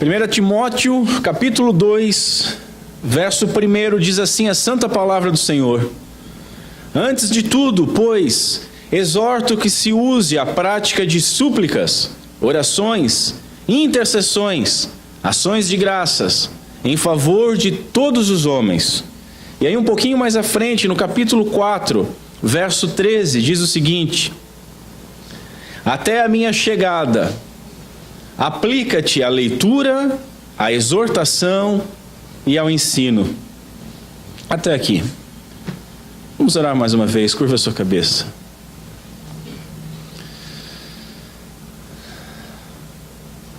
1 Timóteo, capítulo 2, verso 1, diz assim a santa palavra do Senhor: Antes de tudo, pois, exorto que se use a prática de súplicas, orações, intercessões, ações de graças, em favor de todos os homens. E aí um pouquinho mais à frente, no capítulo 4, verso 13, diz o seguinte: Até a minha chegada, aplica-te à leitura, à exortação e ao ensino. Até aqui. Vamos orar mais uma vez, curva a sua cabeça.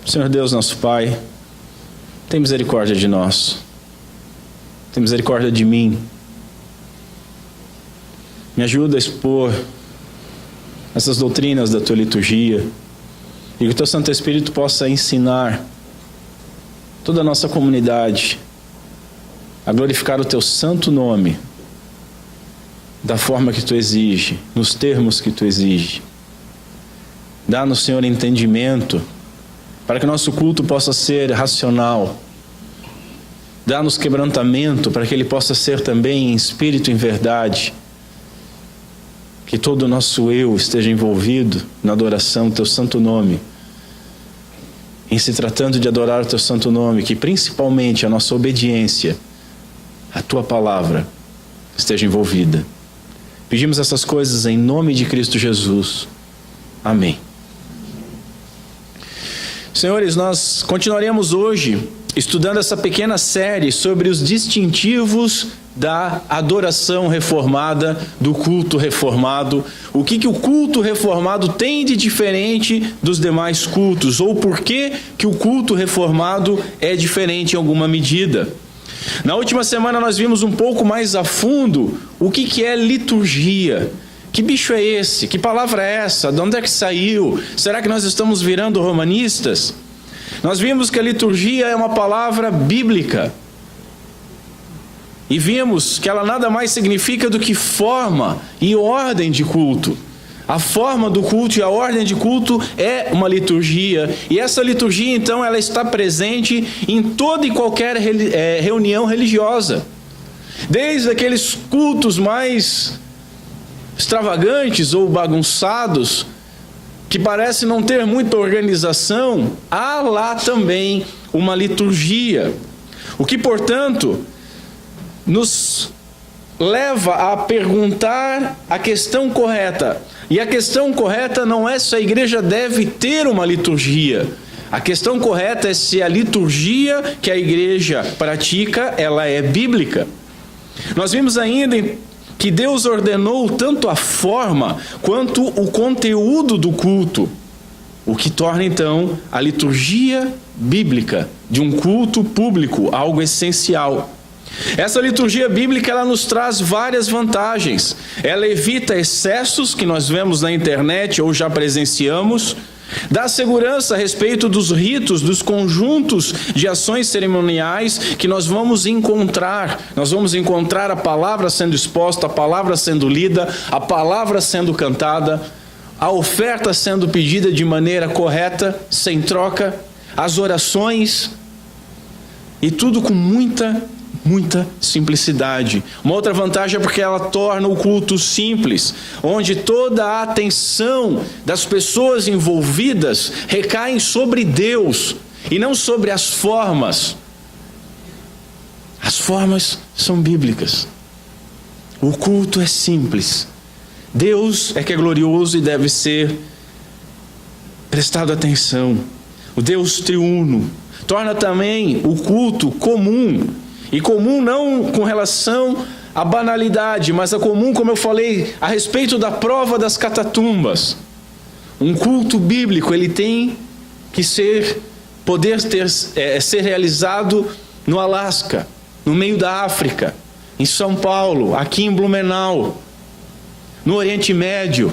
Senhor Deus, nosso Pai, tem misericórdia de nós. Tem misericórdia de mim. Me ajuda a expor essas doutrinas da Tua liturgia e que o Teu Santo Espírito possa ensinar toda a nossa comunidade a glorificar o Teu santo nome da forma que Tu exige, nos termos que Tu exige. Dá-nos, Senhor, entendimento para que nosso culto possa ser racional. Dá-nos quebrantamento para que ele possa ser também em espírito e em verdade. Que todo o nosso eu esteja envolvido na adoração do Teu santo nome. Em se tratando de adorar o Teu santo nome, que principalmente a nossa obediência à Tua palavra esteja envolvida. Pedimos essas coisas em nome de Cristo Jesus. Amém. Senhores, nós continuaremos hoje estudando essa pequena série sobre os distintivos da adoração reformada, do culto reformado. O que o culto reformado tem de diferente dos demais cultos, ou por que o culto reformado é diferente em alguma medida. Na última semana nós vimos um pouco mais a fundo o que é liturgia. Que bicho é esse? Que palavra é essa? De onde é que saiu? Será que nós estamos virando romanistas? Nós vimos que a liturgia é uma palavra bíblica. E vimos que ela nada mais significa do que forma e ordem de culto. A forma do culto e a ordem de culto é uma liturgia. E essa liturgia, então, ela está presente em toda e qualquer reunião religiosa. Desde aqueles cultos mais extravagantes ou bagunçados, que parece não ter muita organização, há lá também uma liturgia. O que, portanto, nos leva a perguntar a questão correta. E a questão correta não é se a igreja deve ter uma liturgia. A questão correta é se a liturgia que a igreja pratica, ela é bíblica. Nós vimos ainda que Deus ordenou tanto a forma quanto o conteúdo do culto, o que torna então a liturgia bíblica de um culto público algo essencial. Essa liturgia bíblica, ela nos traz várias vantagens. Ela evita excessos que nós vemos na internet ou já presenciamos, dá segurança a respeito dos ritos, dos conjuntos de ações cerimoniais que nós vamos encontrar. Nós vamos encontrar a palavra sendo exposta, a palavra sendo lida, a palavra sendo cantada, a oferta sendo pedida de maneira correta, sem troca, as orações, e tudo com muita simplicidade. Uma outra vantagem é porque ela torna o culto simples, onde toda a atenção das pessoas envolvidas recai sobre Deus e não sobre as formas. As formas são bíblicas. O culto é simples. Deus é que é glorioso e deve ser prestado atenção. O Deus triuno torna também o culto comum. E comum não com relação à banalidade, mas a comum, como eu falei, a respeito da prova das catatumbas. Um culto bíblico, ele tem que ser realizado no Alasca, no meio da África, em São Paulo, aqui em Blumenau, no Oriente Médio,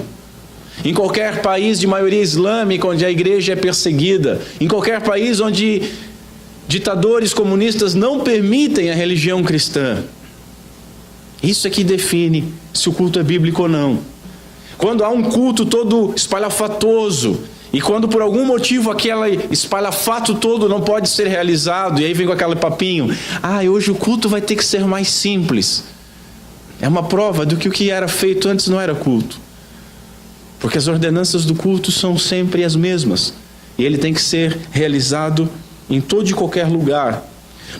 em qualquer país de maioria islâmica onde a igreja é perseguida, em qualquer país onde ditadores comunistas não permitem a religião cristã. Isso é que define se o culto é bíblico ou não. Quando há um culto todo espalhafatoso E quando por algum motivo aquele espalhafato todo não pode ser realizado, e aí vem com aquele papinho, hoje o culto vai ter que ser mais simples. É uma prova do que o que era feito antes não era culto. Porque as ordenanças do culto são sempre as mesmas. E ele tem que ser realizado em todo e qualquer lugar.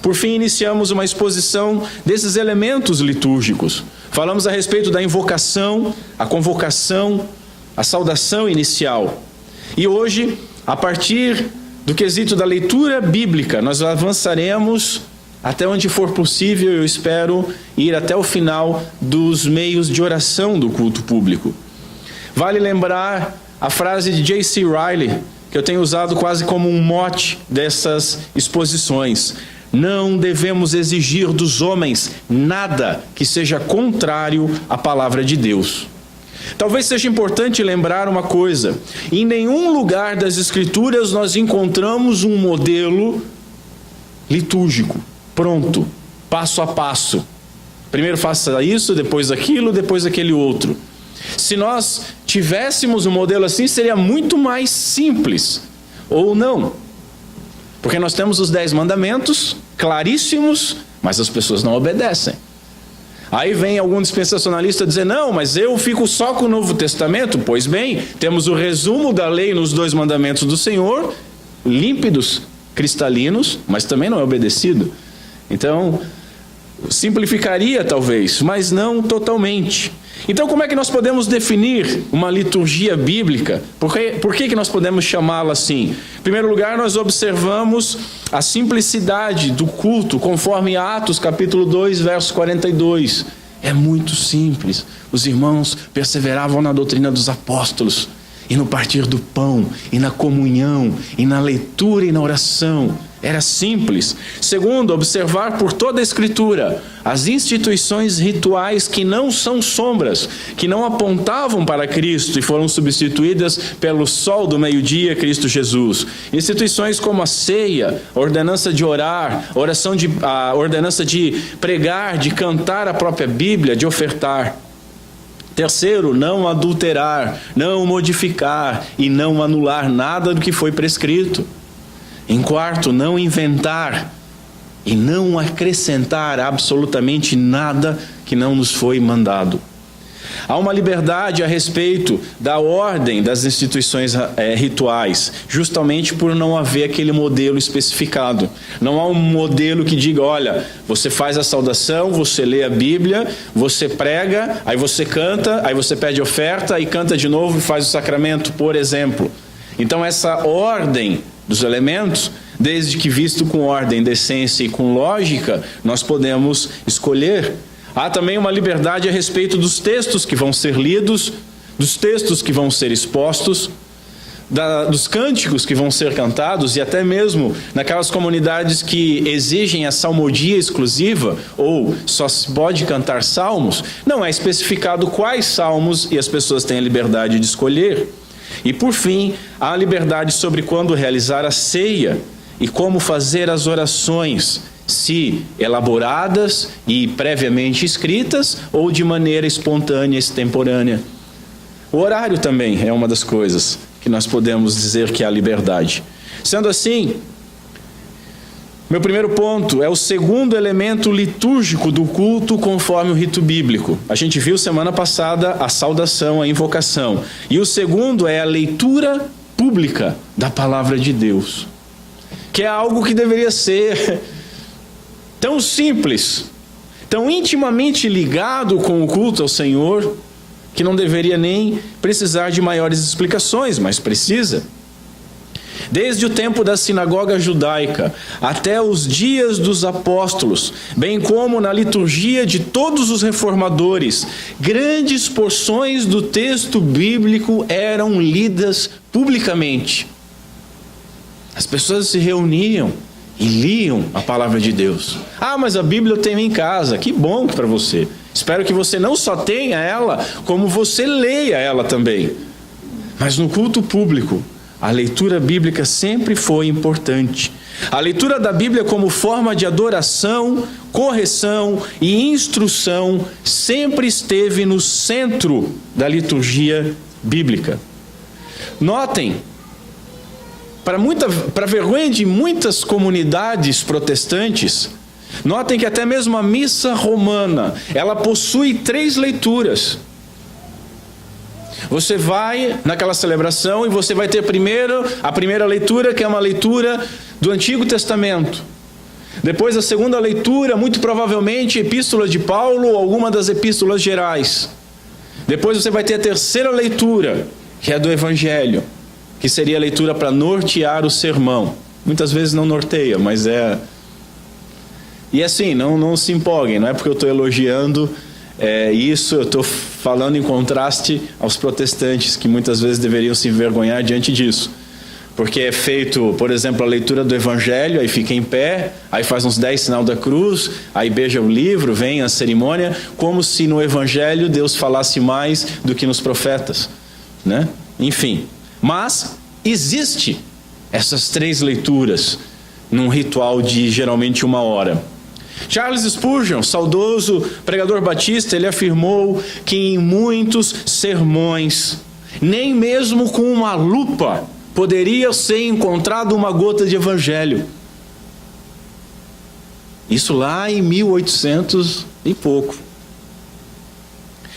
Por fim, iniciamos uma exposição desses elementos litúrgicos. Falamos a respeito da invocação, a convocação, a saudação inicial. E hoje, a partir do quesito da leitura bíblica, nós avançaremos até onde for possível. Eu espero ir até o final dos meios de oração do culto público. Vale lembrar a frase de J.C. Ryle, que eu tenho usado quase como um mote dessas exposições. Não devemos exigir dos homens nada que seja contrário à palavra de Deus. Talvez seja importante lembrar uma coisa: em nenhum lugar das Escrituras nós encontramos um modelo litúrgico, pronto, passo a passo. Primeiro faça isso, depois aquilo, depois aquele outro. Se nós tivéssemos um modelo assim, seria muito mais simples, ou não. Porque nós temos os 10 mandamentos, claríssimos, mas as pessoas não obedecem. Aí vem algum dispensacionalista dizer, não, mas eu fico só com o Novo Testamento. Pois bem, temos o resumo da lei nos 2 mandamentos do Senhor, límpidos, cristalinos, mas também não é obedecido. Então, simplificaria talvez, mas não totalmente. Então, como é que nós podemos definir uma liturgia bíblica? Por que nós podemos chamá-la assim? Em primeiro lugar, nós observamos a simplicidade do culto, conforme Atos capítulo 2, verso 42. É muito simples. Os irmãos perseveravam na doutrina dos apóstolos, e no partir do pão, e na comunhão, e na leitura e na oração. Era simples. Segundo, observar por toda a Escritura as instituições rituais que não são sombras, que não apontavam para Cristo e foram substituídas pelo sol do meio-dia, Cristo Jesus. Instituições como a ceia, a ordenança de orar, a ordenança de pregar, de cantar a própria Bíblia, de ofertar. Terceiro, não adulterar, não modificar e não anular nada do que foi prescrito. Em quarto, não inventar e não acrescentar absolutamente nada que não nos foi mandado. Há uma liberdade a respeito da ordem das instituições rituais, justamente por não haver aquele modelo especificado. Não há um modelo que diga, olha, você faz a saudação, você lê a Bíblia, você prega, aí você canta, aí você pede oferta, aí canta de novo e faz o sacramento, por exemplo. Então essa ordem dos elementos, desde que visto com ordem, decência e com lógica, nós podemos escolher. Há também uma liberdade a respeito dos textos que vão ser lidos, dos textos que vão ser expostos, dos cânticos que vão ser cantados, e até mesmo naquelas comunidades que exigem a salmodia exclusiva, ou só se pode cantar salmos, não é especificado quais salmos e as pessoas têm a liberdade de escolher. E por fim, há a liberdade sobre quando realizar a ceia e como fazer as orações, se elaboradas e previamente escritas ou de maneira espontânea e extemporânea. O horário também é uma das coisas que nós podemos dizer que há liberdade. Sendo assim, meu primeiro ponto é o segundo elemento litúrgico do culto conforme o rito bíblico. A gente viu semana passada a saudação, a invocação. E o segundo é a leitura pública da palavra de Deus, que é algo que deveria ser tão simples, tão intimamente ligado com o culto ao Senhor, que não deveria nem precisar de maiores explicações, mas precisa. Desde o tempo da sinagoga judaica até os dias dos apóstolos, bem como na liturgia de todos os reformadores, grandes porções do texto bíblico eram lidas publicamente. As pessoas se reuniam e liam a palavra de Deus. Mas a Bíblia eu tenho em casa. Que bom para você. Espero que você não só tenha ela, como você leia ela também. Mas no culto público, a leitura bíblica sempre foi importante. A leitura da Bíblia como forma de adoração, correção e instrução sempre esteve no centro da liturgia bíblica. Notem para vergonha de muitas comunidades protestantes, notem que até mesmo a missa romana, ela possui 3 leituras. Você vai naquela celebração e você vai ter a primeira leitura, que é uma leitura do Antigo Testamento. Depois a segunda leitura, muito provavelmente Epístola de Paulo ou alguma das epístolas gerais. Depois você vai ter a terceira leitura, que é do Evangelho, que seria a leitura para nortear o sermão. Muitas vezes não norteia, mas é... E assim, não se empolguem, não é porque eu estou elogiando isso, eu estou falando em contraste aos protestantes, que muitas vezes deveriam se envergonhar diante disso. Porque é feito, por exemplo, a leitura do Evangelho, aí fica em pé, aí faz uns 10 sinal da cruz, aí beija o livro, vem a cerimônia, como se no Evangelho Deus falasse mais do que nos profetas, né? Enfim, mas existe essas 3 leituras num ritual de geralmente 1 hora. Charles Spurgeon, saudoso pregador batista, ele afirmou que em muitos sermões, nem mesmo com uma lupa, poderia ser encontrado uma gota de evangelho. Isso lá em 1800 e pouco.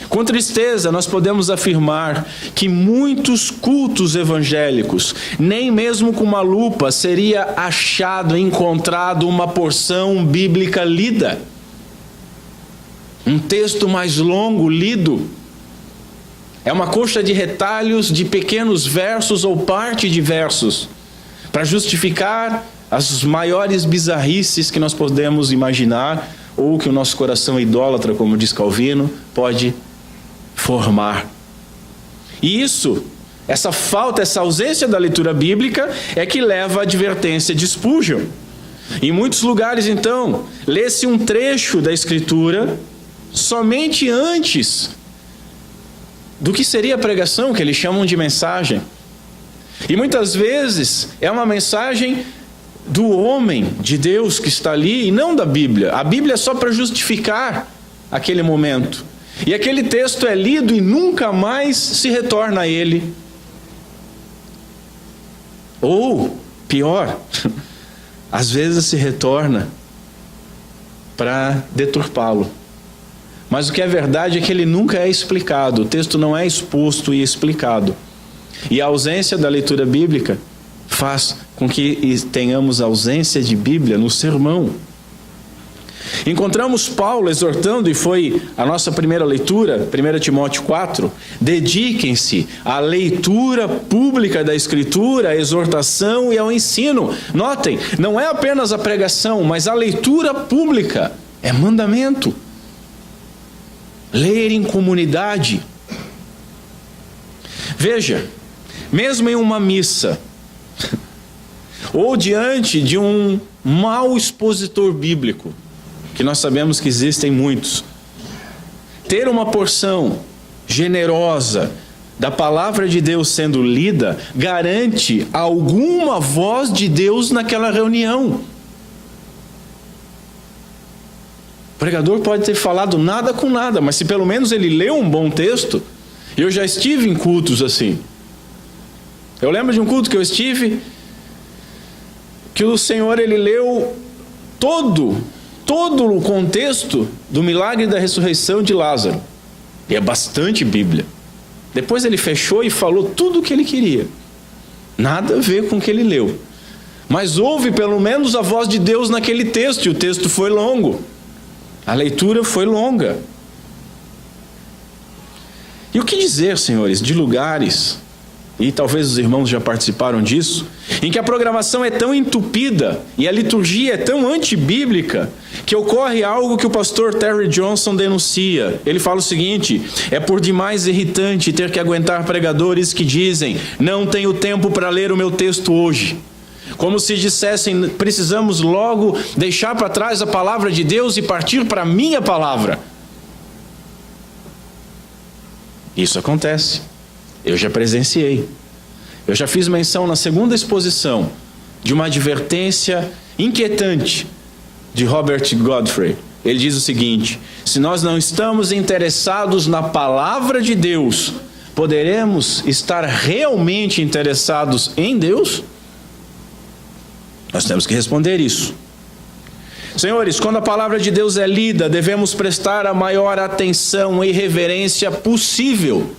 Com tristeza, nós podemos afirmar que muitos cultos evangélicos, nem mesmo com uma lupa, seria encontrado uma porção bíblica lida. Um texto mais longo lido. É uma coxa de retalhos de pequenos versos ou parte de versos, para justificar as maiores bizarrices que nós podemos imaginar, ou que o nosso coração idólatra, como diz Calvino, pode formar. E essa falta, essa ausência da leitura bíblica é que leva à advertência de Spurgeon. Em muitos lugares, então, lê-se um trecho da Escritura somente antes do que seria a pregação, que eles chamam de mensagem. E muitas vezes é uma mensagem do homem de Deus que está ali e não da Bíblia. A Bíblia é só para justificar aquele momento. E aquele texto é lido e nunca mais se retorna a ele. Ou, pior, às vezes se retorna para deturpá-lo. Mas o que é verdade é que ele nunca é explicado, o texto não é exposto e explicado. E a ausência da leitura bíblica faz com que tenhamos ausência de Bíblia no sermão. Encontramos Paulo exortando, e foi a nossa primeira leitura, 1 Timóteo 4, dediquem-se à leitura pública da Escritura, à exortação e ao ensino. Notem, não é apenas a pregação, mas a leitura pública é mandamento. Ler em comunidade. Veja, mesmo em uma missa, ou diante de um mau expositor bíblico, que nós sabemos que existem muitos, ter uma porção generosa da palavra de Deus sendo lida, garante alguma voz de Deus naquela reunião. O pregador pode ter falado nada com nada, mas se pelo menos ele leu um bom texto, eu já estive em cultos assim. Eu lembro de um culto que eu estive, que o Senhor, ele leu todo o contexto do milagre da ressurreição de Lázaro. E é bastante Bíblia. Depois ele fechou e falou tudo o que ele queria. Nada a ver com o que ele leu. Mas houve pelo menos a voz de Deus naquele texto, e o texto foi longo. A leitura foi longa. E o que dizer, senhores, de lugares, e talvez os irmãos já participaram disso, em que a programação é tão entupida e a liturgia é tão antibíblica, que ocorre algo que o pastor Terry Johnson denuncia. Ele fala o seguinte: é por demais irritante ter que aguentar pregadores que dizem, não tenho tempo para ler o meu texto hoje. Como se dissessem, precisamos logo deixar para trás a palavra de Deus e partir para a minha palavra. Isso acontece. Eu já presenciei. Eu já fiz menção na segunda exposição de uma advertência inquietante de Robert Godfrey. Ele diz o seguinte: se nós não estamos interessados na palavra de Deus, poderemos estar realmente interessados em Deus? Nós temos que responder isso. Senhores, quando a palavra de Deus é lida, devemos prestar a maior atenção e reverência possível.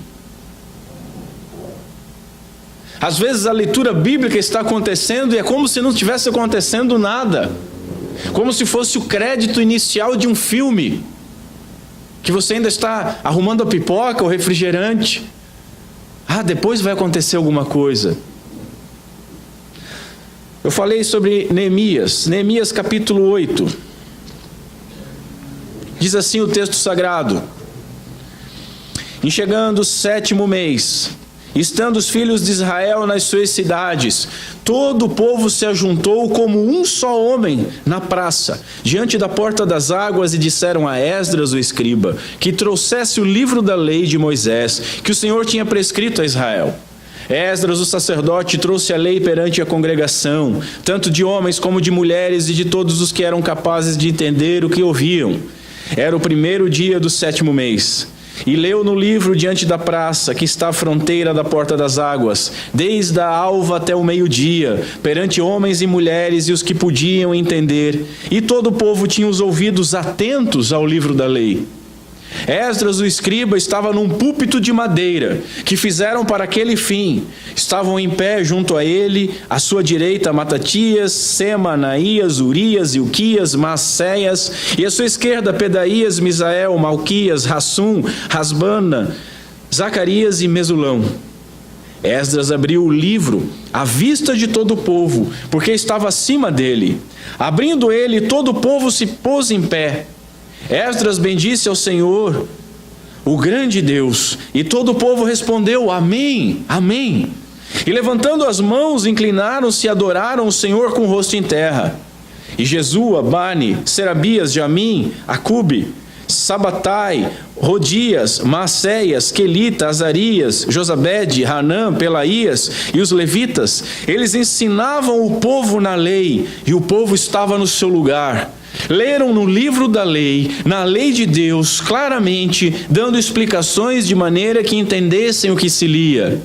Às vezes a leitura bíblica está acontecendo e é como se não estivesse acontecendo nada. Como se fosse o crédito inicial de um filme, que você ainda está arrumando a pipoca, o refrigerante. Depois vai acontecer alguma coisa. Eu falei sobre Neemias capítulo 8. Diz assim o texto sagrado: em chegando o 7º mês, estando os filhos de Israel nas suas cidades, todo o povo se ajuntou como um só homem na praça, diante da porta das águas, e disseram a Esdras o escriba, que trouxesse o livro da lei de Moisés, que o Senhor tinha prescrito a Israel. Esdras, o sacerdote, trouxe a lei perante a congregação, tanto de homens como de mulheres e de todos os que eram capazes de entender o que ouviam. Era o 1º dia do 7º mês. E leu no livro diante da praça, que está à fronteira da porta das águas, desde a alva até o meio-dia, perante homens e mulheres e os que podiam entender. E todo o povo tinha os ouvidos atentos ao livro da lei. Esdras, o escriba, estava num púlpito de madeira, que fizeram para aquele fim. Estavam em pé junto a ele, à sua direita, Matatias, Sema, Anaías, Urias, Ilquias, Maacéias, e à sua esquerda, Pedaías, Misael, Malquias, Rassum, Rasbana, Zacarias e Mesulão. Esdras abriu o livro à vista de todo o povo, porque estava acima dele. Abrindo ele, todo o povo se pôs em pé. Esdras bendisse ao Senhor, o grande Deus, e todo o povo respondeu: Amém, Amém. E levantando as mãos, inclinaram-se e adoraram o Senhor com o rosto em terra. E Jesua, Bani, Serabias, Jamim, Acube, Sabatai, Rodias, Maacéias, Quelita, Azarias, Josabede, Hanã, Pelaías e os levitas, eles ensinavam o povo na lei, e o povo estava no seu lugar. Leram no livro da lei, na lei de Deus, claramente, dando explicações de maneira que entendessem o que se lia.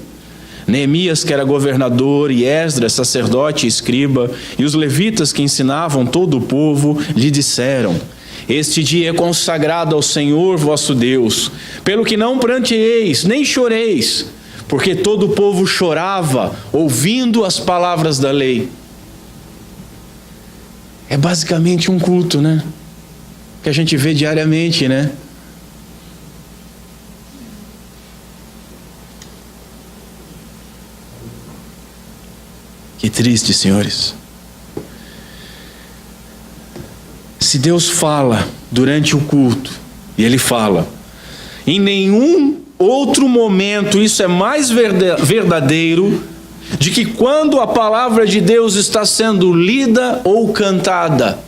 Neemias, que era governador, e Esdras, sacerdote e escriba, e os levitas que ensinavam todo o povo, lhe disseram: Este dia é consagrado ao Senhor vosso Deus, pelo que não pranteeis, nem choreis, porque todo o povo chorava, ouvindo as palavras da lei. É basicamente um culto, né? Que a gente vê diariamente, né? Que triste, senhores. Se Deus fala durante o culto, e Ele fala, em nenhum outro momento isso é mais verdadeiro de que quando a palavra de Deus está sendo lida ou cantada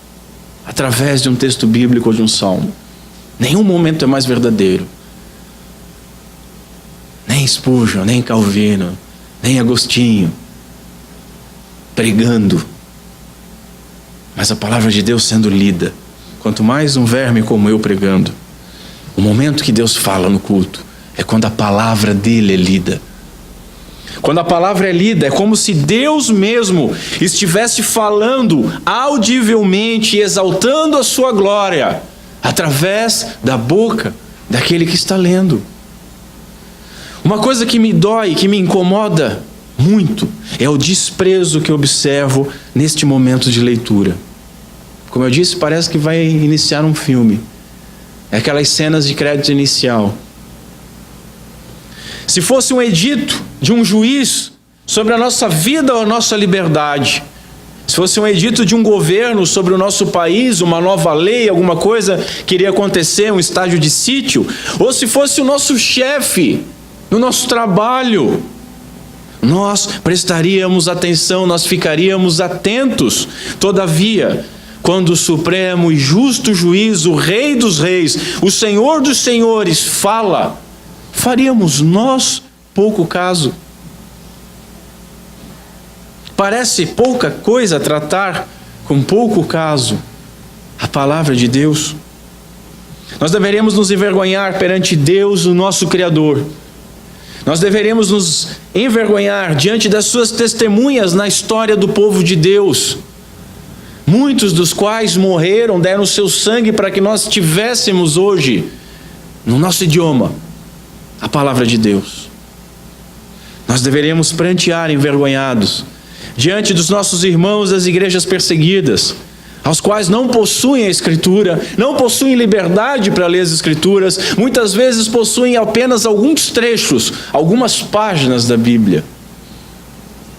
através de um texto bíblico ou de um salmo. Nenhum momento é mais verdadeiro. Nem Spurgeon, nem Calvino, nem Agostinho pregando, mas a palavra de Deus sendo lida. Quanto mais um verme como eu pregando. O momento que Deus fala no culto é quando a palavra dele é lida. Quando a palavra é lida, é como se Deus mesmo estivesse falando audivelmente e exaltando a sua glória através da boca daquele que está lendo. Uma coisa que me dói, que me incomoda muito, é o desprezo que eu observo neste momento de leitura. Como eu disse, parece que vai iniciar um filme. É aquelas cenas de crédito inicial. Se fosse um edito de um juiz sobre a nossa vida ou a nossa liberdade, se fosse um edito de um governo sobre o nosso país, uma nova lei, alguma coisa que iria acontecer, um estágio de sítio, ou se fosse o nosso chefe no nosso trabalho, nós prestaríamos atenção, nós ficaríamos atentos. Todavia, quando o supremo e justo juiz, o Rei dos Reis, o Senhor dos Senhores fala, faríamos nós pouco caso? Parece pouca coisa tratar com pouco caso a palavra de Deus. Nós deveríamos nos envergonhar perante Deus, o nosso Criador. Nós deveríamos nos envergonhar diante das suas testemunhas na história do povo de Deus. muitos dos quais morreram, deram o seu sangue para que nós tivéssemos hoje, no nosso idioma, a palavra de Deus. Nós deveríamos prantear envergonhados diante dos nossos irmãos das igrejas perseguidas, aos quais não possuem a Escritura, não possuem liberdade para ler as Escrituras, muitas vezes possuem apenas alguns trechos, algumas páginas da Bíblia,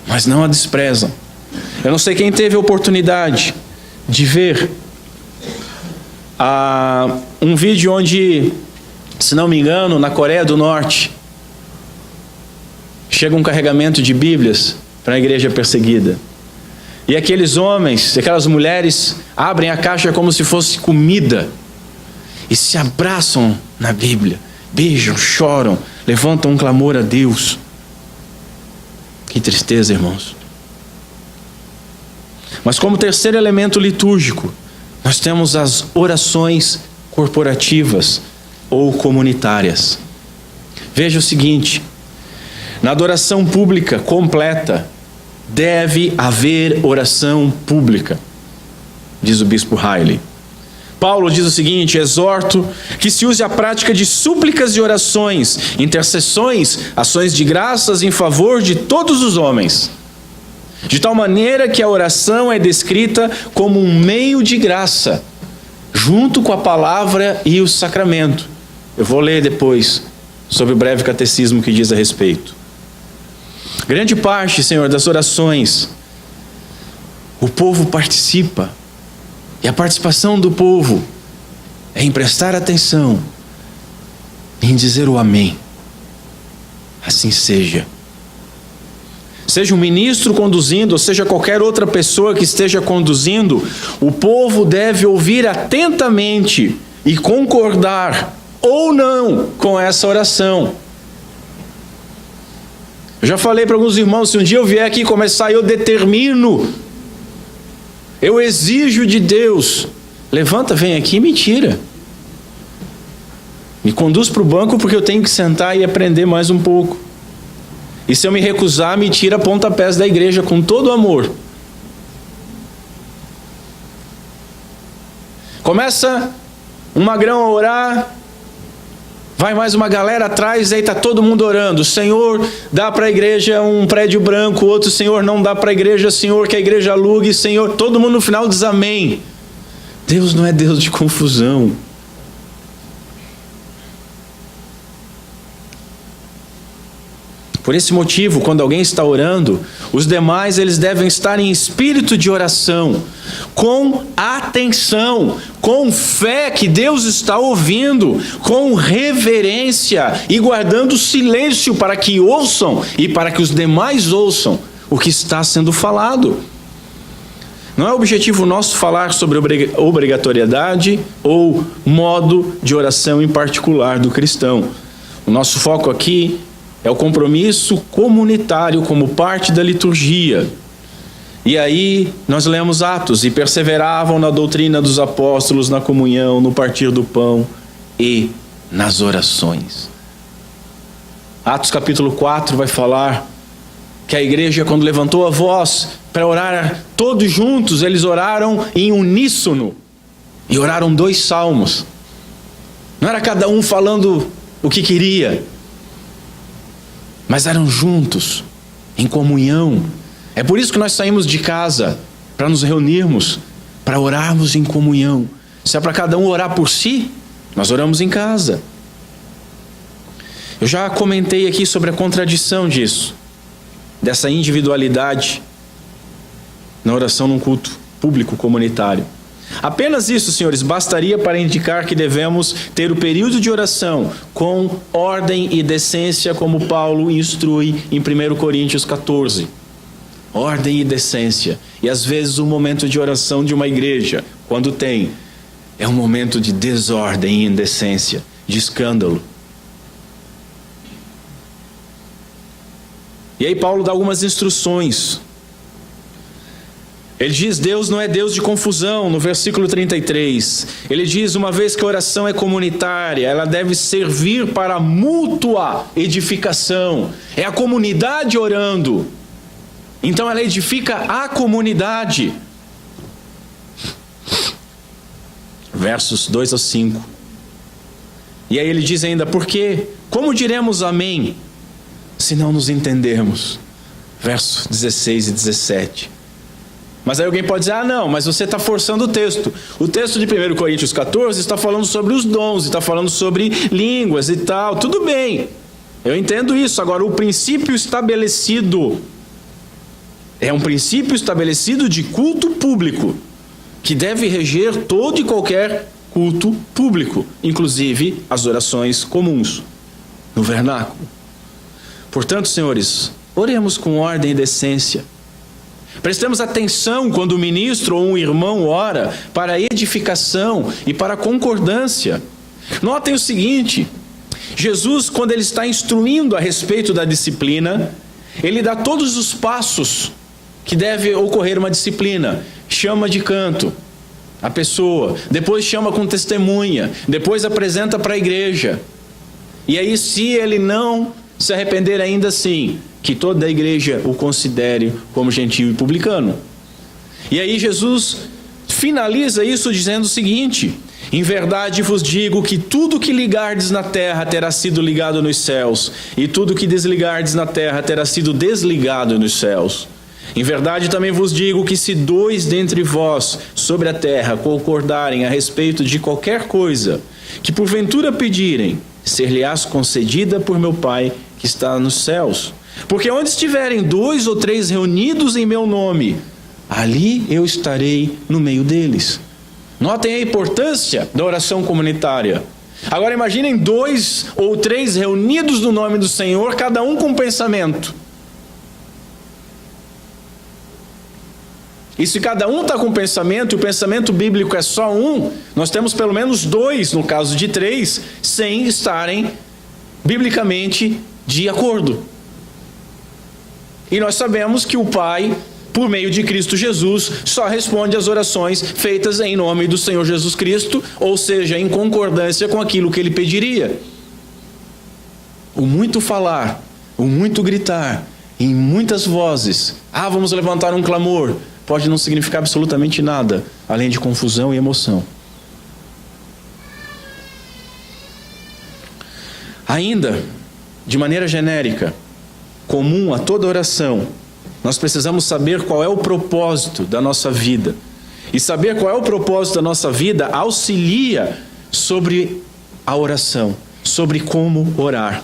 mas não a desprezam. Eu não sei quem teve a oportunidade de ver um vídeo onde, se não me engano, na Coreia do Norte, chega um carregamento de Bíblias para a igreja perseguida. E aqueles homens, aquelas mulheres, abrem a caixa como se fosse comida e se abraçam na Bíblia, beijam, choram, levantam um clamor a Deus. Que tristeza, irmãos. Mas como terceiro elemento litúrgico, nós temos as orações corporativas ou comunitárias. Veja o seguinte: na adoração pública completa, deve haver oração pública, diz o bispo Riley. Paulo diz o seguinte: exorto que se use a prática de súplicas e orações, intercessões, ações de graças em favor de todos os homens, de tal maneira que a oração é descrita como um meio de graça, junto com a palavra e o sacramento. Eu vou ler depois sobre o breve catecismo que diz a respeito. Grande parte, Senhor, das orações, o povo participa, e a participação do povo é em prestar atenção, em dizer o amém. Assim seja. Seja um ministro conduzindo, ou seja qualquer outra pessoa que esteja conduzindo, o povo deve ouvir atentamente e concordar ou não com essa oração. Eu já falei para alguns irmãos, se um dia eu vier aqui começar, eu determino, eu exijo de Deus, levanta, vem aqui e me tira. Me conduz para o banco porque eu tenho que sentar e aprender mais um pouco. E se eu me recusar, me tira pontapés da igreja com todo amor. Começa um magrão a orar, vai mais uma galera atrás, aí está todo mundo orando. O Senhor dá para a igreja um prédio branco, outro Senhor não dá para a igreja, Senhor que a igreja alugue, Senhor. Todo mundo no final diz amém. Deus não é Deus de confusão. Por esse motivo, quando alguém está orando, os demais eles devem estar em espírito de oração, com atenção, com fé que Deus está ouvindo, com reverência e guardando silêncio para que ouçam e para que os demais ouçam o que está sendo falado. Não é objetivo nosso falar sobre obrigatoriedade ou modo de oração em particular do cristão. O nosso foco aqui é o compromisso comunitário como parte da liturgia. E aí nós lemos Atos: e perseveravam na doutrina dos apóstolos, na comunhão, no partir do pão e nas orações. Atos capítulo 4 vai falar que a igreja, quando levantou a voz para orar todos juntos, eles oraram em uníssono e oraram 2 salmos. Não era cada um falando o que queria, mas eram juntos, em comunhão. É por isso que nós saímos de casa, para nos reunirmos, para orarmos em comunhão. Se é para cada um orar por si, nós oramos em casa. Eu já comentei aqui sobre a contradição disso, dessa individualidade na oração num culto público comunitário. Apenas isso, senhores, bastaria para indicar que devemos ter o período de oração com ordem e decência, como Paulo instrui em 1 Coríntios 14. Ordem e decência. E às vezes o momento de oração de uma igreja, quando tem, é um momento de desordem e indecência, de escândalo. E aí Paulo dá algumas instruções. Ele diz: Deus não é Deus de confusão, no versículo 33. Ele diz: uma vez que a oração é comunitária, ela deve servir para a mútua edificação. É a comunidade orando. Então ela edifica a comunidade. versos 2 ao 5. E aí ele diz ainda: porque como diremos amém se não nos entendermos? Versos 16 e 17. Mas aí alguém pode dizer: não, mas você está forçando o texto. O texto de 1 Coríntios 14 está falando sobre os dons, está falando sobre línguas e tal. Tudo bem, eu entendo isso. Agora, o princípio estabelecido é um princípio estabelecido de culto público, que deve reger todo e qualquer culto público, inclusive as orações comuns, no vernáculo. Portanto, senhores, oremos com ordem e decência. Prestemos atenção quando o ministro ou um irmão ora para edificação e para concordância. Notem o seguinte: Jesus, quando ele está instruindo a respeito da disciplina, ele dá todos os passos que deve ocorrer uma disciplina. Chama de canto a pessoa, depois chama com testemunha, depois apresenta para a igreja. E aí, se ele não se arrepender ainda assim, que toda a igreja o considere como gentio e publicano. E aí Jesus finaliza isso dizendo o seguinte: em verdade vos digo que tudo que ligardes na terra terá sido ligado nos céus, e tudo que desligardes na terra terá sido desligado nos céus. Em verdade também vos digo que se 2 dentre vós sobre a terra concordarem a respeito de qualquer coisa que porventura pedirem, ser-lhe-ás concedida por meu Pai que está nos céus. Porque onde estiverem 2 ou 3 reunidos em meu nome, ali eu estarei no meio deles. Notem a importância da oração comunitária. Agora imaginem 2 ou 3 reunidos no nome do Senhor, cada um com um pensamento. E se cada um está com um pensamento, e o pensamento bíblico é só um, nós temos pelo menos 2, no caso de 3, sem estarem biblicamente de acordo. E nós sabemos que o Pai, por meio de Cristo Jesus, só responde às orações feitas em nome do Senhor Jesus Cristo, ou seja, em concordância com aquilo que ele pediria. O muito falar, o muito gritar, em muitas vozes, vamos levantar um clamor, pode não significar absolutamente nada, além de confusão e emoção. Ainda, de maneira genérica, comum a toda oração, nós precisamos saber qual é o propósito da nossa vida. E saber qual é o propósito da nossa vida auxilia sobre a oração, sobre como orar.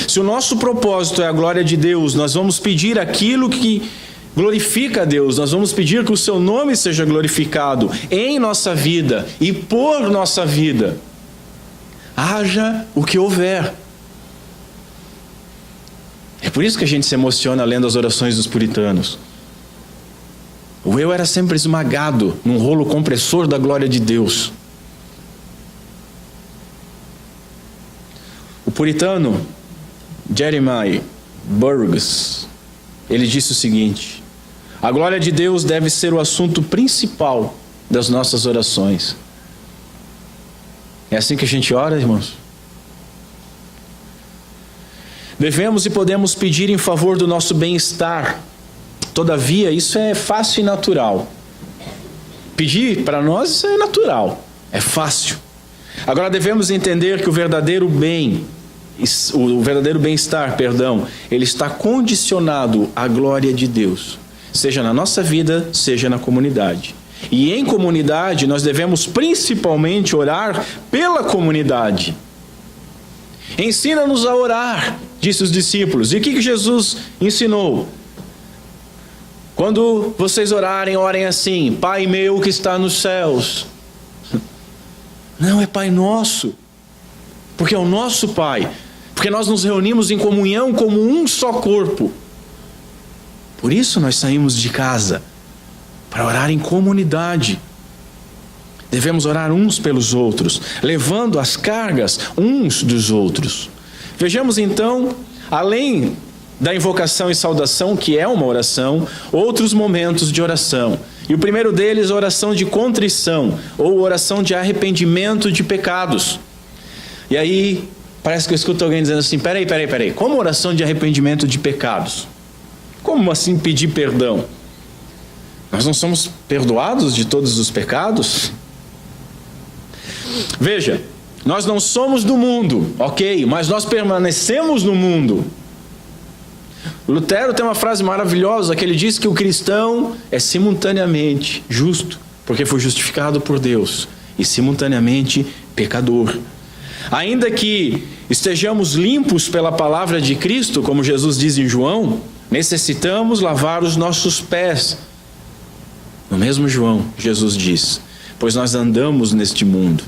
Se o nosso propósito é a glória de Deus, nós vamos pedir aquilo que glorifica a Deus, nós vamos pedir que o seu nome seja glorificado em nossa vida e por nossa vida. Haja o que houver. É por isso que a gente se emociona lendo as orações dos puritanos. O eu era sempre esmagado num rolo compressor da glória de Deus. O puritano Jeremiah Burroughs, ele disse o seguinte: a glória de Deus deve ser o assunto principal das nossas orações. É assim que a gente ora, irmãos? Devemos e podemos pedir em favor do nosso bem-estar. Todavia, isso é fácil e natural. Pedir para nós, isso é natural, é fácil. Agora devemos entender que o verdadeiro bem-estar, ele está condicionado à glória de Deus, seja na nossa vida, seja na comunidade. E em comunidade, nós devemos principalmente orar pela comunidade. Ensina-nos a orar, disse os discípulos. E o que Jesus ensinou? Quando vocês orarem, orem assim: Pai meu que está nos céus. Não, é Pai nosso, porque é o nosso Pai, porque nós nos reunimos em comunhão como um só corpo. Por isso nós saímos de casa, para orar em comunidade. Devemos orar uns pelos outros, levando as cargas uns dos outros. Vejamos então, além da invocação e saudação, que é uma oração, outros momentos de oração. E o primeiro deles, a oração de contrição, ou oração de arrependimento de pecados. E aí, parece que eu escuto alguém dizendo assim: peraí, como oração de arrependimento de pecados? Como assim pedir perdão? Nós não somos perdoados de todos os pecados? Veja, nós não somos do mundo, ok, mas nós permanecemos no mundo. Lutero tem uma frase maravilhosa que ele diz que o cristão é simultaneamente justo, porque foi justificado por Deus, e simultaneamente pecador. Ainda que estejamos limpos pela palavra de Cristo, como Jesus diz em João, necessitamos lavar os nossos pés. No mesmo João, Jesus diz, pois nós andamos neste mundo.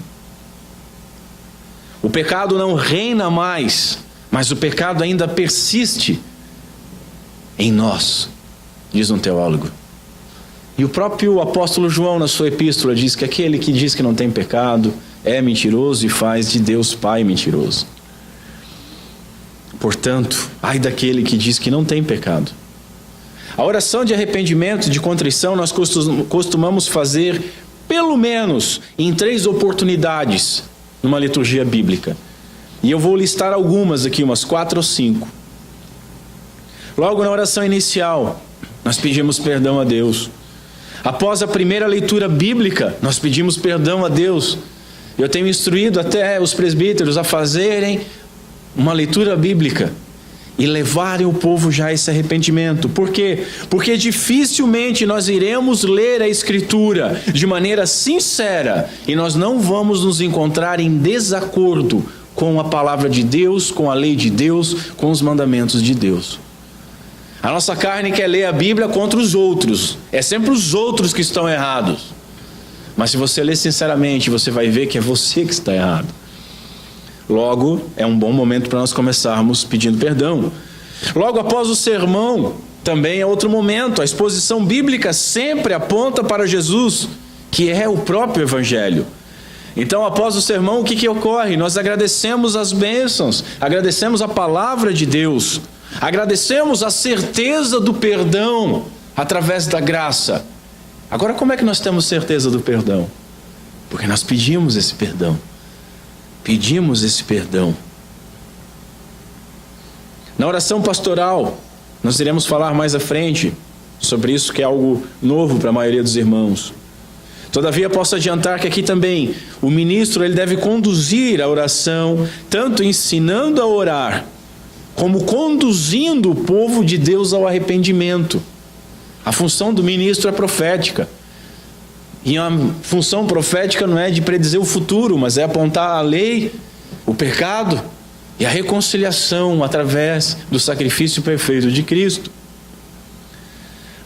O pecado não reina mais, mas o pecado ainda persiste em nós, diz um teólogo. E o próprio apóstolo João, na sua epístola, diz que aquele que diz que não tem pecado é mentiroso e faz de Deus Pai mentiroso. Portanto, ai daquele que diz que não tem pecado. A oração de arrependimento, de contrição, nós costumamos fazer pelo menos em 3 oportunidades numa liturgia bíblica. E eu vou listar algumas aqui, umas 4 ou 5. Logo na oração inicial, nós pedimos perdão a Deus. Após a primeira leitura bíblica, nós pedimos perdão a Deus. Eu tenho instruído até os presbíteros a fazerem uma leitura bíblica e levarem o povo já a esse arrependimento. Por quê? Porque dificilmente nós iremos ler a Escritura de maneira sincera e nós não vamos nos encontrar em desacordo com a palavra de Deus, com a lei de Deus, com os mandamentos de Deus. A nossa carne quer ler a Bíblia contra os outros. É sempre os outros que estão errados. Mas se você ler sinceramente, você vai ver que é você que está errado. Logo, é um bom momento para nós começarmos pedindo perdão. Logo após o sermão, também é outro momento. A exposição bíblica sempre aponta para Jesus, que é o próprio Evangelho. Então, após o sermão, o que ocorre? Nós agradecemos as bênçãos, agradecemos a palavra de Deus, agradecemos a certeza do perdão através da graça. Agora, como é que nós temos certeza do perdão? Porque nós pedimos esse perdão. Pedimos esse perdão. Na oração pastoral, nós iremos falar mais à frente sobre isso, que é algo novo para a maioria dos irmãos. Todavia, posso adiantar que aqui também o ministro ele deve conduzir a oração, tanto ensinando a orar, como conduzindo o povo de Deus ao arrependimento. A função do ministro é profética. E a função profética não é de predizer o futuro, mas é apontar a lei, o pecado e a reconciliação através do sacrifício perfeito de Cristo.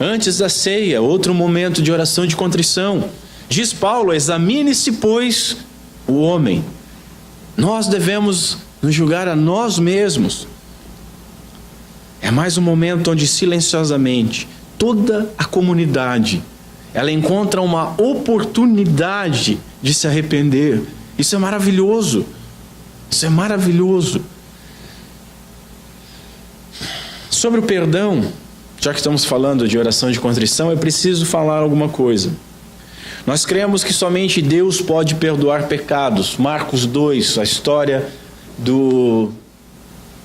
Antes da ceia, outro momento de oração de contrição. Diz Paulo, examine-se, pois, o homem. Nós devemos nos julgar a nós mesmos. É mais um momento onde silenciosamente toda a comunidade ela encontra uma oportunidade de se arrepender. Isso é maravilhoso. Isso é maravilhoso. Sobre o perdão, já que estamos falando de oração de contrição, é preciso falar alguma coisa. Nós cremos que somente Deus pode perdoar pecados. Marcos 2, a história do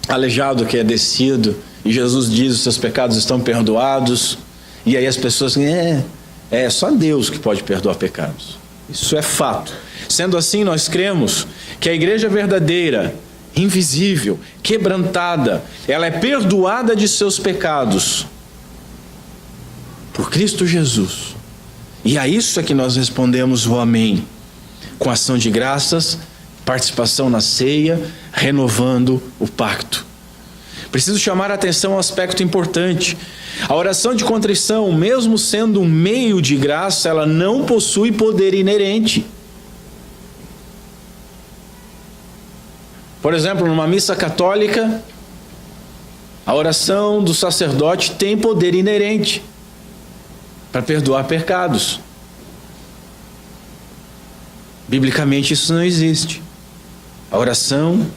aleijado que é descido, e Jesus diz, os seus pecados estão perdoados. E aí as pessoas dizem, é só Deus que pode perdoar pecados. Isso é fato. Sendo assim, nós cremos que a igreja verdadeira, invisível, quebrantada, ela é perdoada de seus pecados por Cristo Jesus. E a isso é que nós respondemos o amém, com ação de graças, participação na ceia, renovando o pacto. Preciso chamar a atenção a um aspecto importante. A oração de contrição, mesmo sendo um meio de graça, ela não possui poder inerente. Por exemplo, numa missa católica, a oração do sacerdote tem poder inerente para perdoar pecados. Biblicamente isso não existe. A oração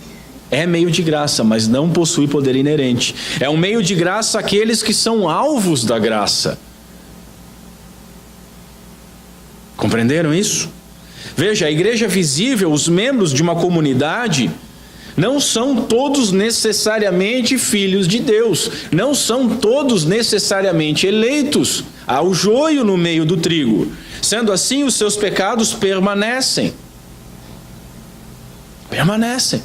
é meio de graça, mas não possui poder inerente. É um meio de graça àqueles que são alvos da graça. Compreenderam isso? Veja, a igreja visível, os membros de uma comunidade, não são todos necessariamente filhos de Deus. Não são todos necessariamente eleitos. Há o joio no meio do trigo. Sendo assim, os seus pecados permanecem. permanecem.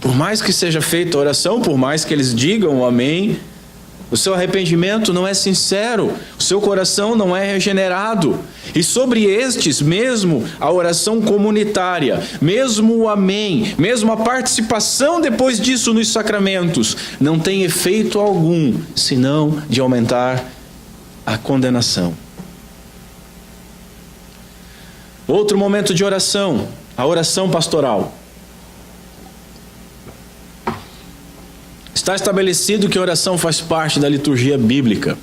Por mais que seja feita a oração, por mais que eles digam o amém, o seu arrependimento não é sincero, o seu coração não é regenerado. E sobre estes, mesmo a oração comunitária, mesmo o amém, mesmo a participação depois disso nos sacramentos, não tem efeito algum, senão de aumentar a condenação. Outro momento de oração, a oração pastoral. Está estabelecido que a oração faz parte da liturgia bíblica.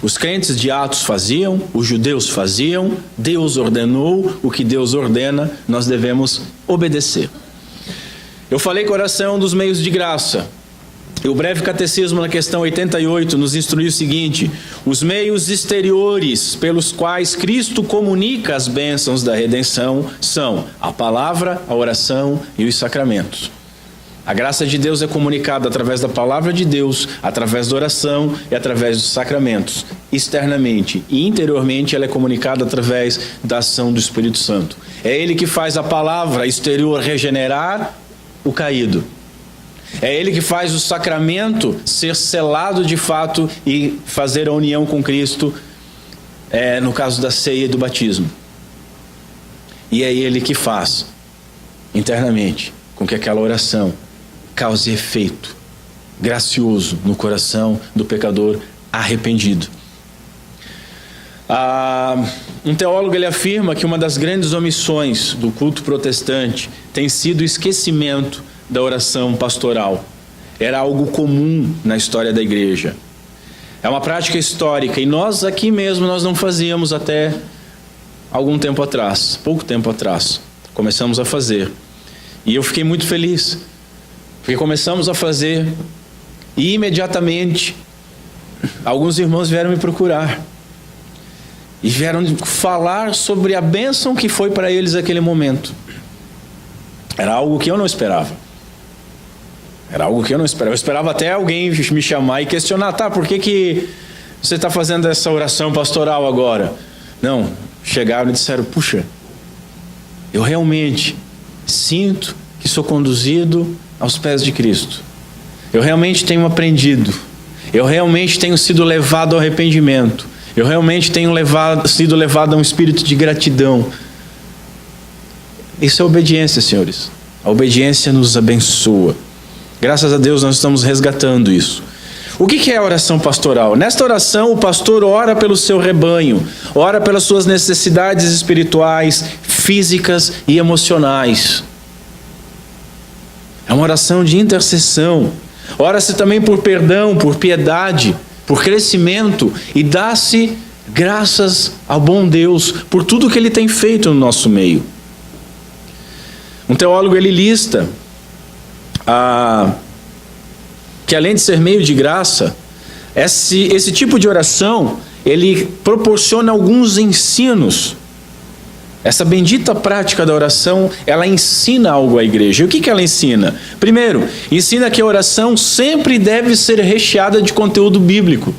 Os crentes de Atos faziam, os judeus faziam, Deus ordenou, o que Deus ordena, nós devemos obedecer. Eu falei que a oração é um dos meios de graça. E o breve catecismo na questão 88 nos instrui o seguinte: os meios exteriores pelos quais Cristo comunica as bênçãos da redenção são a palavra, a oração e os sacramentos. A graça de Deus é comunicada através da palavra de Deus, através da oração e através dos sacramentos. Externamente e interiormente ela é comunicada através da ação do Espírito Santo. É Ele que faz a palavra exterior regenerar o caído. É Ele que faz o sacramento ser selado de fato e fazer a união com Cristo, no caso da ceia e do batismo. E é Ele que faz internamente com que aquela oração cause efeito gracioso no coração do pecador arrependido. Um teólogo ele afirma que uma das grandes omissões do culto protestante tem sido o esquecimento da oração pastoral. Era algo comum na história da igreja. É uma prática histórica e nós aqui mesmo nós não fazíamos até algum tempo atrás, pouco tempo atrás. Começamos a fazer. E eu fiquei muito feliz, porque começamos a fazer e imediatamente alguns irmãos vieram me procurar e vieram falar sobre a bênção que foi para eles aquele momento. Era algo que eu não esperava. Eu esperava até alguém me chamar e questionar: tá, por que você está fazendo essa oração pastoral agora? Não, chegaram e disseram: puxa, eu realmente sinto que sou conduzido aos pés de Cristo. Eu realmente tenho aprendido. Eu realmente tenho sido levado ao arrependimento. Eu realmente tenho sido levado a um espírito de gratidão. Isso é obediência, senhores. A obediência nos abençoa. Graças a Deus nós estamos resgatando isso. O que é a oração pastoral? Nesta oração o pastor ora pelo seu rebanho, ora pelas suas necessidades espirituais, físicas e emocionais. É uma oração de intercessão. Ora-se também por perdão, por piedade, por crescimento e dá-se graças ao bom Deus por tudo que Ele tem feito no nosso meio. Um teólogo ele lista que além de ser meio de graça, esse tipo de oração ele proporciona alguns ensinos. Essa bendita prática da oração, ela ensina algo à igreja. E o que ela ensina? Primeiro, ensina que a oração sempre deve ser recheada de conteúdo bíblico.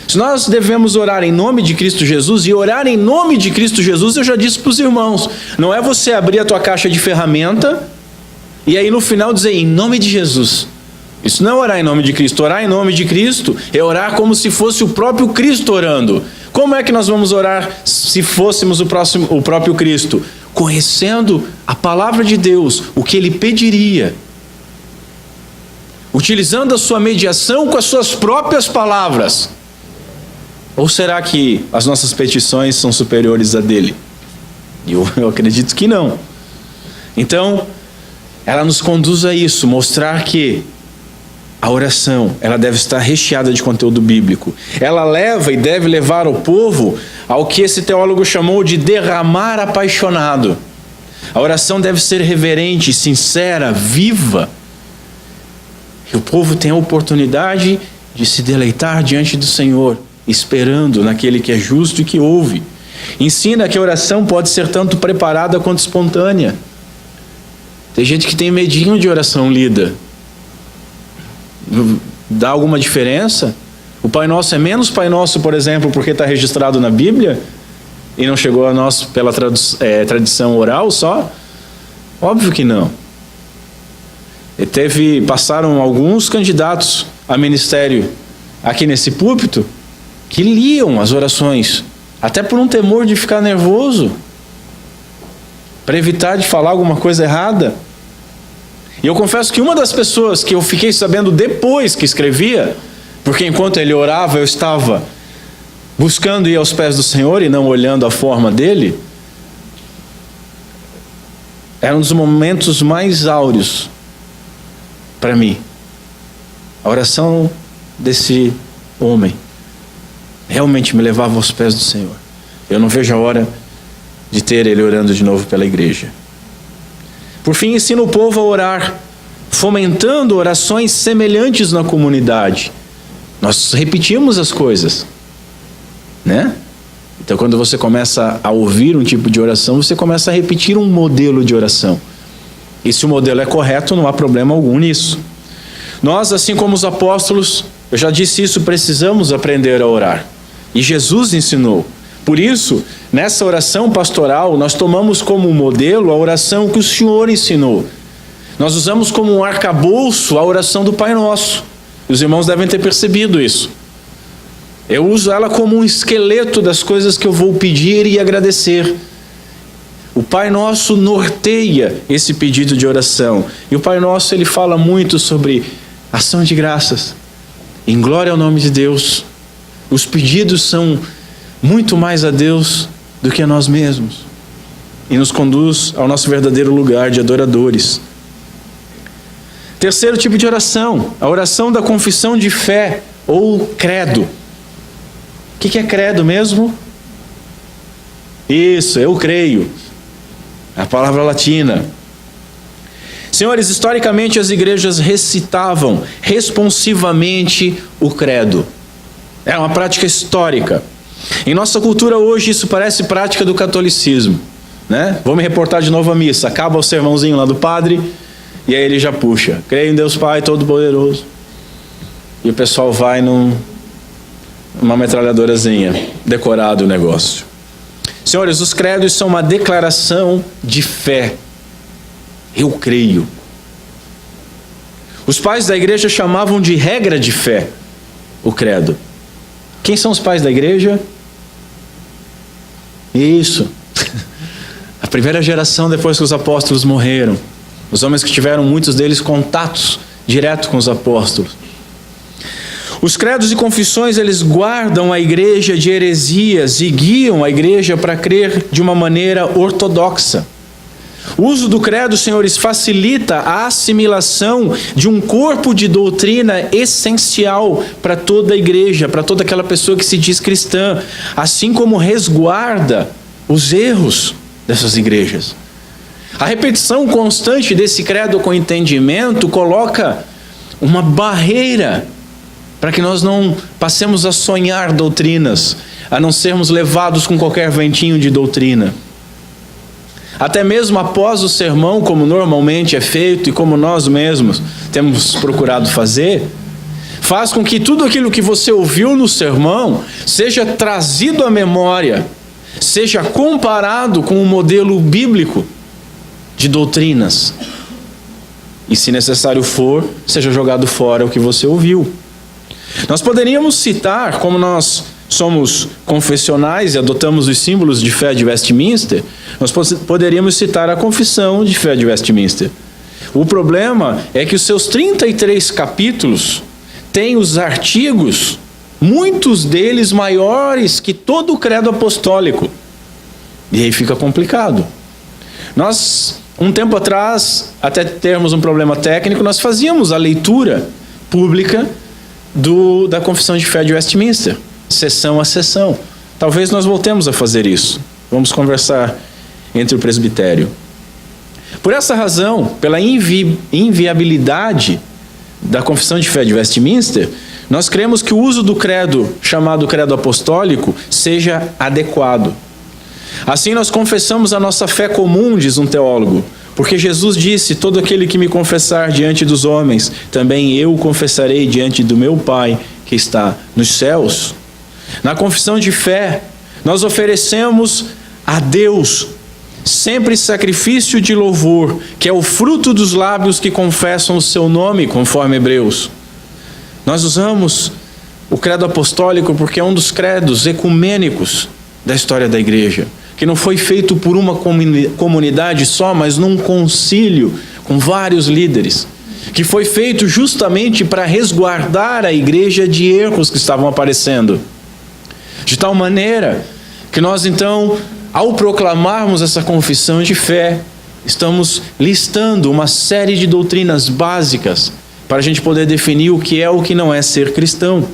Se nós devemos orar em nome de Cristo Jesus, e orar em nome de Cristo Jesus, eu já disse para os irmãos, não é você abrir a tua caixa de ferramenta e aí no final dizer em nome de Jesus. Isso não é orar em nome de Cristo. Orar em nome de Cristo é orar como se fosse o próprio Cristo orando. Como é que nós vamos orar se fôssemos o próprio Cristo? Conhecendo a palavra de Deus, o que Ele pediria. Utilizando a sua mediação com as suas próprias palavras. Ou será que as nossas petições são superiores a dele? Eu acredito que não. Então, ela nos conduz a isso, mostrar que a oração, ela deve estar recheada de conteúdo bíblico. Ela leva e deve levar o povo ao que esse teólogo chamou de derramar apaixonado. A oração deve ser reverente, sincera, viva. E o povo tem a oportunidade de se deleitar diante do Senhor, esperando naquele que é justo e que ouve. Ensina que a oração pode ser tanto preparada quanto espontânea. Tem gente que tem medinho de oração lida. Dá alguma diferença? O Pai Nosso é menos Pai Nosso, por exemplo, porque está registrado na Bíblia? E não chegou a nós pela tradição oral só? Óbvio que não. Passaram alguns candidatos a ministério aqui nesse púlpito que liam as orações, até por um temor de ficar nervoso, para evitar de falar alguma coisa errada. E eu confesso que uma das pessoas que eu fiquei sabendo depois que escrevia, porque enquanto ele orava eu estava buscando ir aos pés do Senhor e não olhando a forma dele, era um dos momentos mais áureos para mim. A oração desse homem realmente me levava aos pés do Senhor. Eu não vejo a hora de ter ele orando de novo pela igreja. Por fim, ensina o povo a orar, fomentando orações semelhantes na comunidade. Nós repetimos as coisas, né? Então, quando você começa a ouvir um tipo de oração, você começa a repetir um modelo de oração. E se o modelo é correto, não há problema algum nisso. Nós, assim como os apóstolos, eu já disse isso, precisamos aprender a orar. E Jesus ensinou. Por isso, nessa oração pastoral, nós tomamos como modelo a oração que o Senhor ensinou. Nós usamos como um arcabouço a oração do Pai Nosso. Os irmãos devem ter percebido isso. Eu uso ela como um esqueleto das coisas que eu vou pedir e agradecer. O Pai Nosso norteia esse pedido de oração. E o Pai Nosso, ele fala muito sobre ação de graças, em glória ao nome de Deus. Os pedidos são muito mais a Deus do que a nós mesmos, e nos conduz ao nosso verdadeiro lugar de adoradores. Terceiro tipo de oração, a oração da confissão de fé, ou credo. O que é credo mesmo? Isso, eu creio. A palavra latina. Senhores, historicamente as igrejas recitavam responsivamente o credo. Era uma prática histórica. Em nossa cultura hoje isso parece prática do catolicismo, né? Vou me reportar de novo à missa. Acaba o sermãozinho lá do padre e aí ele já puxa: creio em Deus Pai Todo-Poderoso. E o pessoal vai numa metralhadorazinha, decorado o negócio. Senhores, os credos são uma declaração de fé. Eu creio. Os pais da igreja chamavam de regra de fé o credo. Quem são os pais da igreja? Isso. A primeira geração depois que os apóstolos morreram. Os homens que tiveram, muitos deles, contatos direto com os apóstolos. Os credos e confissões, eles guardam a igreja de heresias e guiam a igreja para crer de uma maneira ortodoxa. O uso do credo, senhores, facilita a assimilação de um corpo de doutrina essencial para toda a igreja, para toda aquela pessoa que se diz cristã, assim como resguarda os erros dessas igrejas. A repetição constante desse credo com entendimento coloca uma barreira para que nós não passemos a sonhar doutrinas, a não sermos levados com qualquer ventinho de doutrina. Até mesmo após o sermão, como normalmente é feito e como nós mesmos temos procurado fazer, faz com que tudo aquilo que você ouviu no sermão seja trazido à memória, seja comparado com um modelo bíblico de doutrinas. E, se necessário for, seja jogado fora o que você ouviu. Nós poderíamos citar, como nós somos confessionais e adotamos os símbolos de fé de Westminster, nós poderíamos citar a confissão de fé de Westminster. O problema é que os seus 33 capítulos têm os artigos, muitos deles maiores que todo o credo apostólico. E aí fica complicado. Nós, um tempo atrás, até termos um problema técnico, nós fazíamos a leitura pública da confissão de fé de Westminster, sessão a sessão. Talvez nós voltemos a fazer isso. Vamos conversar entre o presbitério. Por essa razão, pela inviabilidade da confissão de fé de Westminster, nós cremos que o uso do credo, chamado credo apostólico, seja adequado. Assim nós confessamos a nossa fé comum, diz um teólogo, porque Jesus disse: todo aquele que me confessar diante dos homens, também eu confessarei diante do meu Pai que está nos céus. Na confissão de fé, nós oferecemos a Deus sempre sacrifício de louvor, que é o fruto dos lábios que confessam o seu nome, conforme Hebreus. Nós usamos o credo apostólico porque é um dos credos ecumênicos da história da igreja, que não foi feito por uma comunidade só, mas num concílio com vários líderes, que foi feito justamente para resguardar a igreja de erros que estavam aparecendo. De tal maneira que nós então, ao proclamarmos essa confissão de fé, estamos listando uma série de doutrinas básicas para a gente poder definir o que é ou o que não é ser cristão.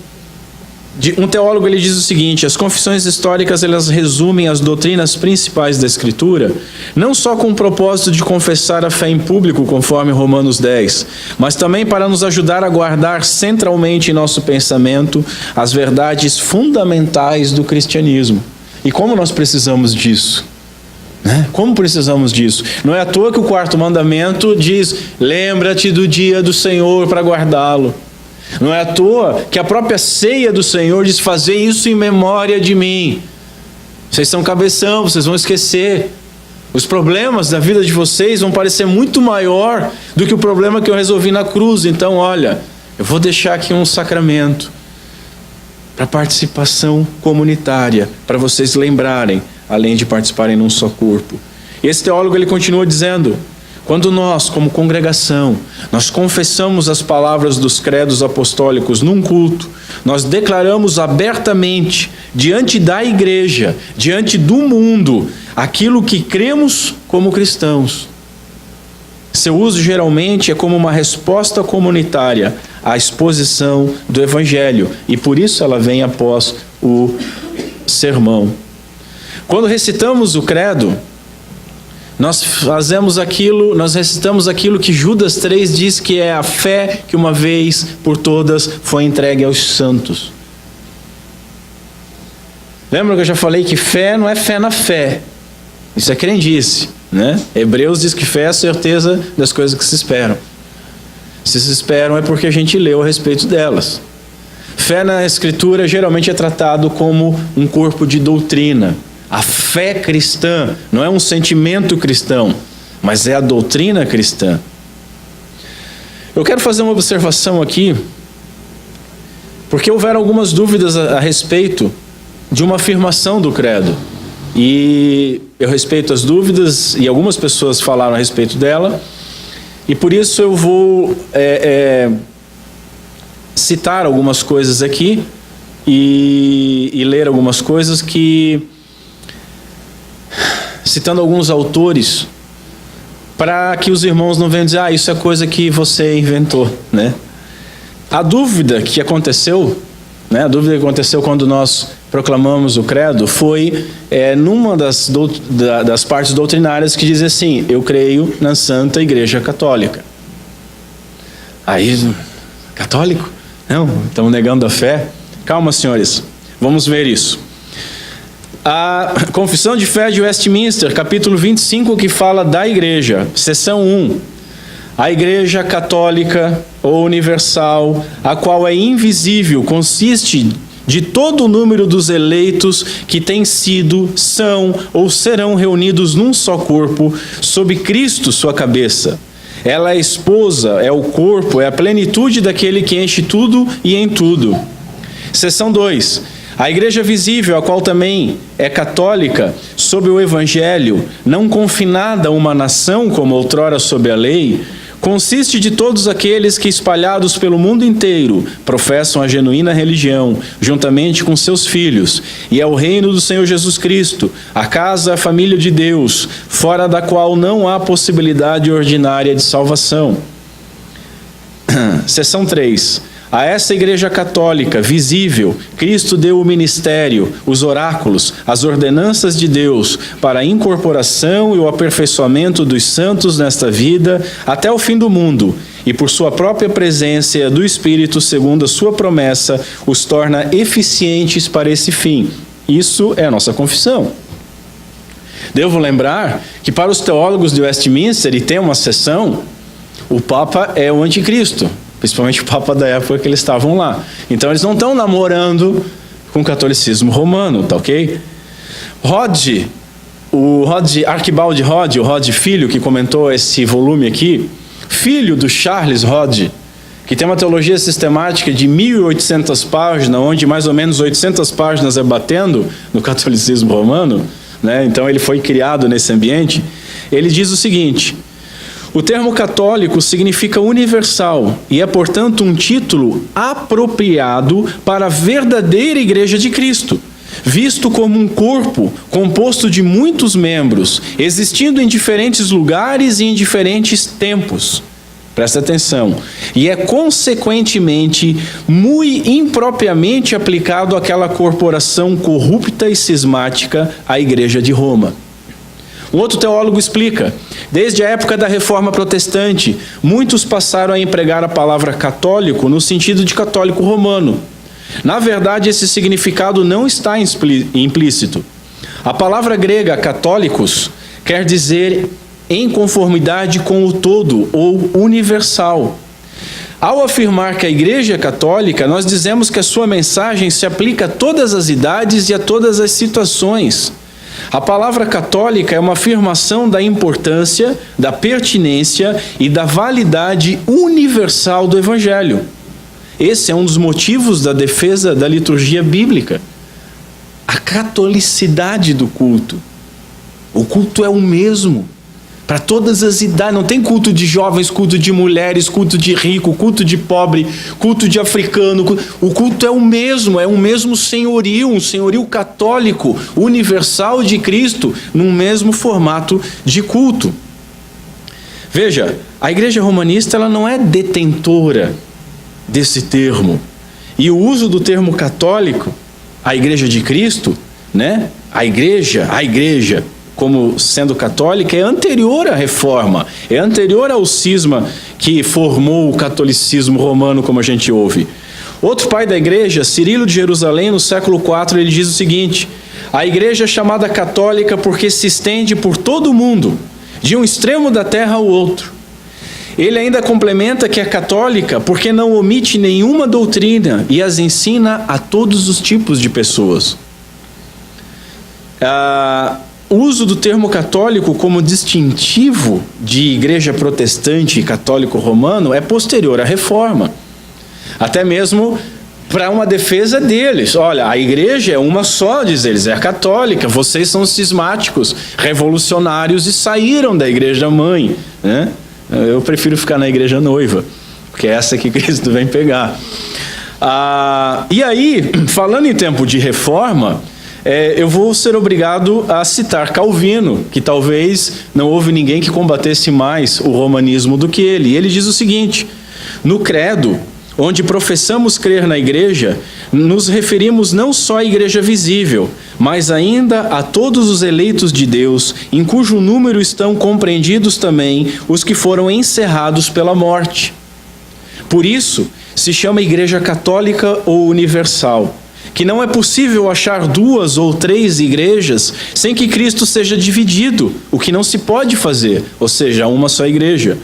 Um teólogo ele diz o seguinte: as confissões históricas elas resumem as doutrinas principais da Escritura, não só com o propósito de confessar a fé em público, conforme Romanos 10, mas também para nos ajudar a guardar centralmente em nosso pensamento as verdades fundamentais do cristianismo. E como nós precisamos disso? Como precisamos disso? Não é à toa que o 4º mandamento diz: lembra-te do dia do Senhor para guardá-lo. Não é à toa que a própria ceia do Senhor diz: fazer isso em memória de mim. Vocês são cabeção, vocês vão esquecer. Os problemas da vida de vocês vão parecer muito maior do que o problema que eu resolvi na cruz. Então, olha, eu vou deixar aqui um sacramento para participação comunitária, para vocês lembrarem, além de participarem num só corpo. E esse teólogo ele continua dizendo: quando nós, como congregação, nós confessamos as palavras dos credos apostólicos num culto, nós declaramos abertamente, diante da igreja, diante do mundo, aquilo que cremos como cristãos. Seu uso geralmente é como uma resposta comunitária à exposição do Evangelho, e por isso ela vem após o sermão. Quando recitamos o credo, nós recitamos aquilo que Judas 3 diz que é a fé que uma vez por todas foi entregue aos santos. Lembra que eu já falei que fé não é fé na fé, isso é crendice, né? Hebreus diz que fé é a certeza das coisas que se esperam. Se se esperam é porque a gente leu a respeito delas. Fé na Escritura geralmente é tratado como um corpo de doutrina. A fé cristã não é um sentimento cristão, mas é a doutrina cristã. Eu quero fazer uma observação aqui, porque houveram algumas dúvidas a respeito de uma afirmação do credo. E eu respeito as dúvidas, e algumas pessoas falaram a respeito dela, e por isso eu vou citar algumas coisas aqui e ler algumas coisas citando alguns autores, para que os irmãos não venham dizer: isso é coisa que você inventou, né? A dúvida que aconteceu, né? A dúvida que aconteceu quando nós proclamamos o credo foi numa das partes doutrinárias que diz assim: eu creio na Santa Igreja Católica. Aí, católico? Não, estamos negando a fé? Calma, senhores, vamos ver isso. A Confissão de Fé de Westminster, capítulo 25, que fala da igreja, seção 1. A igreja católica ou universal, a qual é invisível, consiste de todo o número dos eleitos que têm sido, são ou serão reunidos num só corpo, sob Cristo, sua cabeça. Ela é a esposa, é o corpo, é a plenitude daquele que enche tudo e em tudo. Seção 2. A igreja visível, a qual também é católica, sob o Evangelho, não confinada a uma nação como outrora sob a lei, consiste de todos aqueles que, espalhados pelo mundo inteiro, professam a genuína religião, juntamente com seus filhos, e é o reino do Senhor Jesus Cristo, a casa, a família de Deus, fora da qual não há possibilidade ordinária de salvação. Seção 3. A essa igreja católica, visível, Cristo deu o ministério, os oráculos, as ordenanças de Deus, para a incorporação e o aperfeiçoamento dos santos nesta vida, até o fim do mundo, e por sua própria presença e a do Espírito, segundo a sua promessa, os torna eficientes para esse fim. Isso é a nossa confissão. Devo lembrar que para os teólogos de Westminster, e tem uma seção, o Papa é o anticristo. Principalmente o Papa da época que eles estavam lá. Então eles não estão namorando com o catolicismo romano, tá ok? Archibald Rod, o Rod filho, que comentou esse volume aqui, filho do Charles Rod, que tem uma teologia sistemática de 1.800 páginas, onde mais ou menos 800 páginas é batendo no catolicismo romano, né? Então ele foi criado nesse ambiente. Ele diz o seguinte: o termo católico significa universal e é, portanto, um título apropriado para a verdadeira Igreja de Cristo, visto como um corpo composto de muitos membros, existindo em diferentes lugares e em diferentes tempos. Presta atenção. E é, consequentemente, muito impropriamente aplicado àquela corporação corrupta e cismática, a Igreja de Roma. Um outro teólogo explica: desde a época da Reforma Protestante, muitos passaram a empregar a palavra católico no sentido de católico romano. Na verdade, esse significado não está implícito. A palavra grega católicos quer dizer em conformidade com o todo ou universal. Ao afirmar que a Igreja é católica, nós dizemos que a sua mensagem se aplica a todas as idades e a todas as situações. A palavra católica é uma afirmação da importância, da pertinência e da validade universal do Evangelho. Esse é um dos motivos da defesa da liturgia bíblica. A catolicidade do culto. O culto é o mesmo para todas as idades. Não tem culto de jovens, culto de mulheres, culto de rico, culto de pobre, culto de africano. O culto é o mesmo senhorio, um senhorio católico, universal de Cristo, num mesmo formato de culto. Veja, a Igreja romanista ela não é detentora desse termo. E o uso do termo católico, a Igreja de Cristo, né? A igreja, como sendo católica, é anterior à Reforma, é anterior ao cisma que formou o catolicismo romano, como a gente ouve. Outro pai da Igreja, Cirilo de Jerusalém, no século IV, ele diz o seguinte: a Igreja é chamada católica porque se estende por todo o mundo, de um extremo da terra ao outro. Ele ainda complementa que é católica porque não omite nenhuma doutrina e as ensina a todos os tipos de pessoas. O uso do termo católico como distintivo de igreja protestante e católico romano é posterior à Reforma. Até mesmo para uma defesa deles. Olha, a igreja é uma só, diz eles, é católica, vocês são cismáticos, revolucionários e saíram da igreja mãe, né? Eu prefiro ficar na igreja noiva, porque é essa que Cristo vem pegar. E aí, falando em tempo de reforma, eu vou ser obrigado a citar Calvino, que talvez não houve ninguém que combatesse mais o romanismo do que ele. E ele diz o seguinte: no credo, onde professamos crer na igreja, nos referimos não só à igreja visível, mas ainda a todos os eleitos de Deus, em cujo número estão compreendidos também os que foram encerrados pela morte. Por isso, se chama Igreja Católica ou Universal, que não é possível achar 2 ou 3 igrejas sem que Cristo seja dividido, o que não se pode fazer, ou seja, uma só igreja.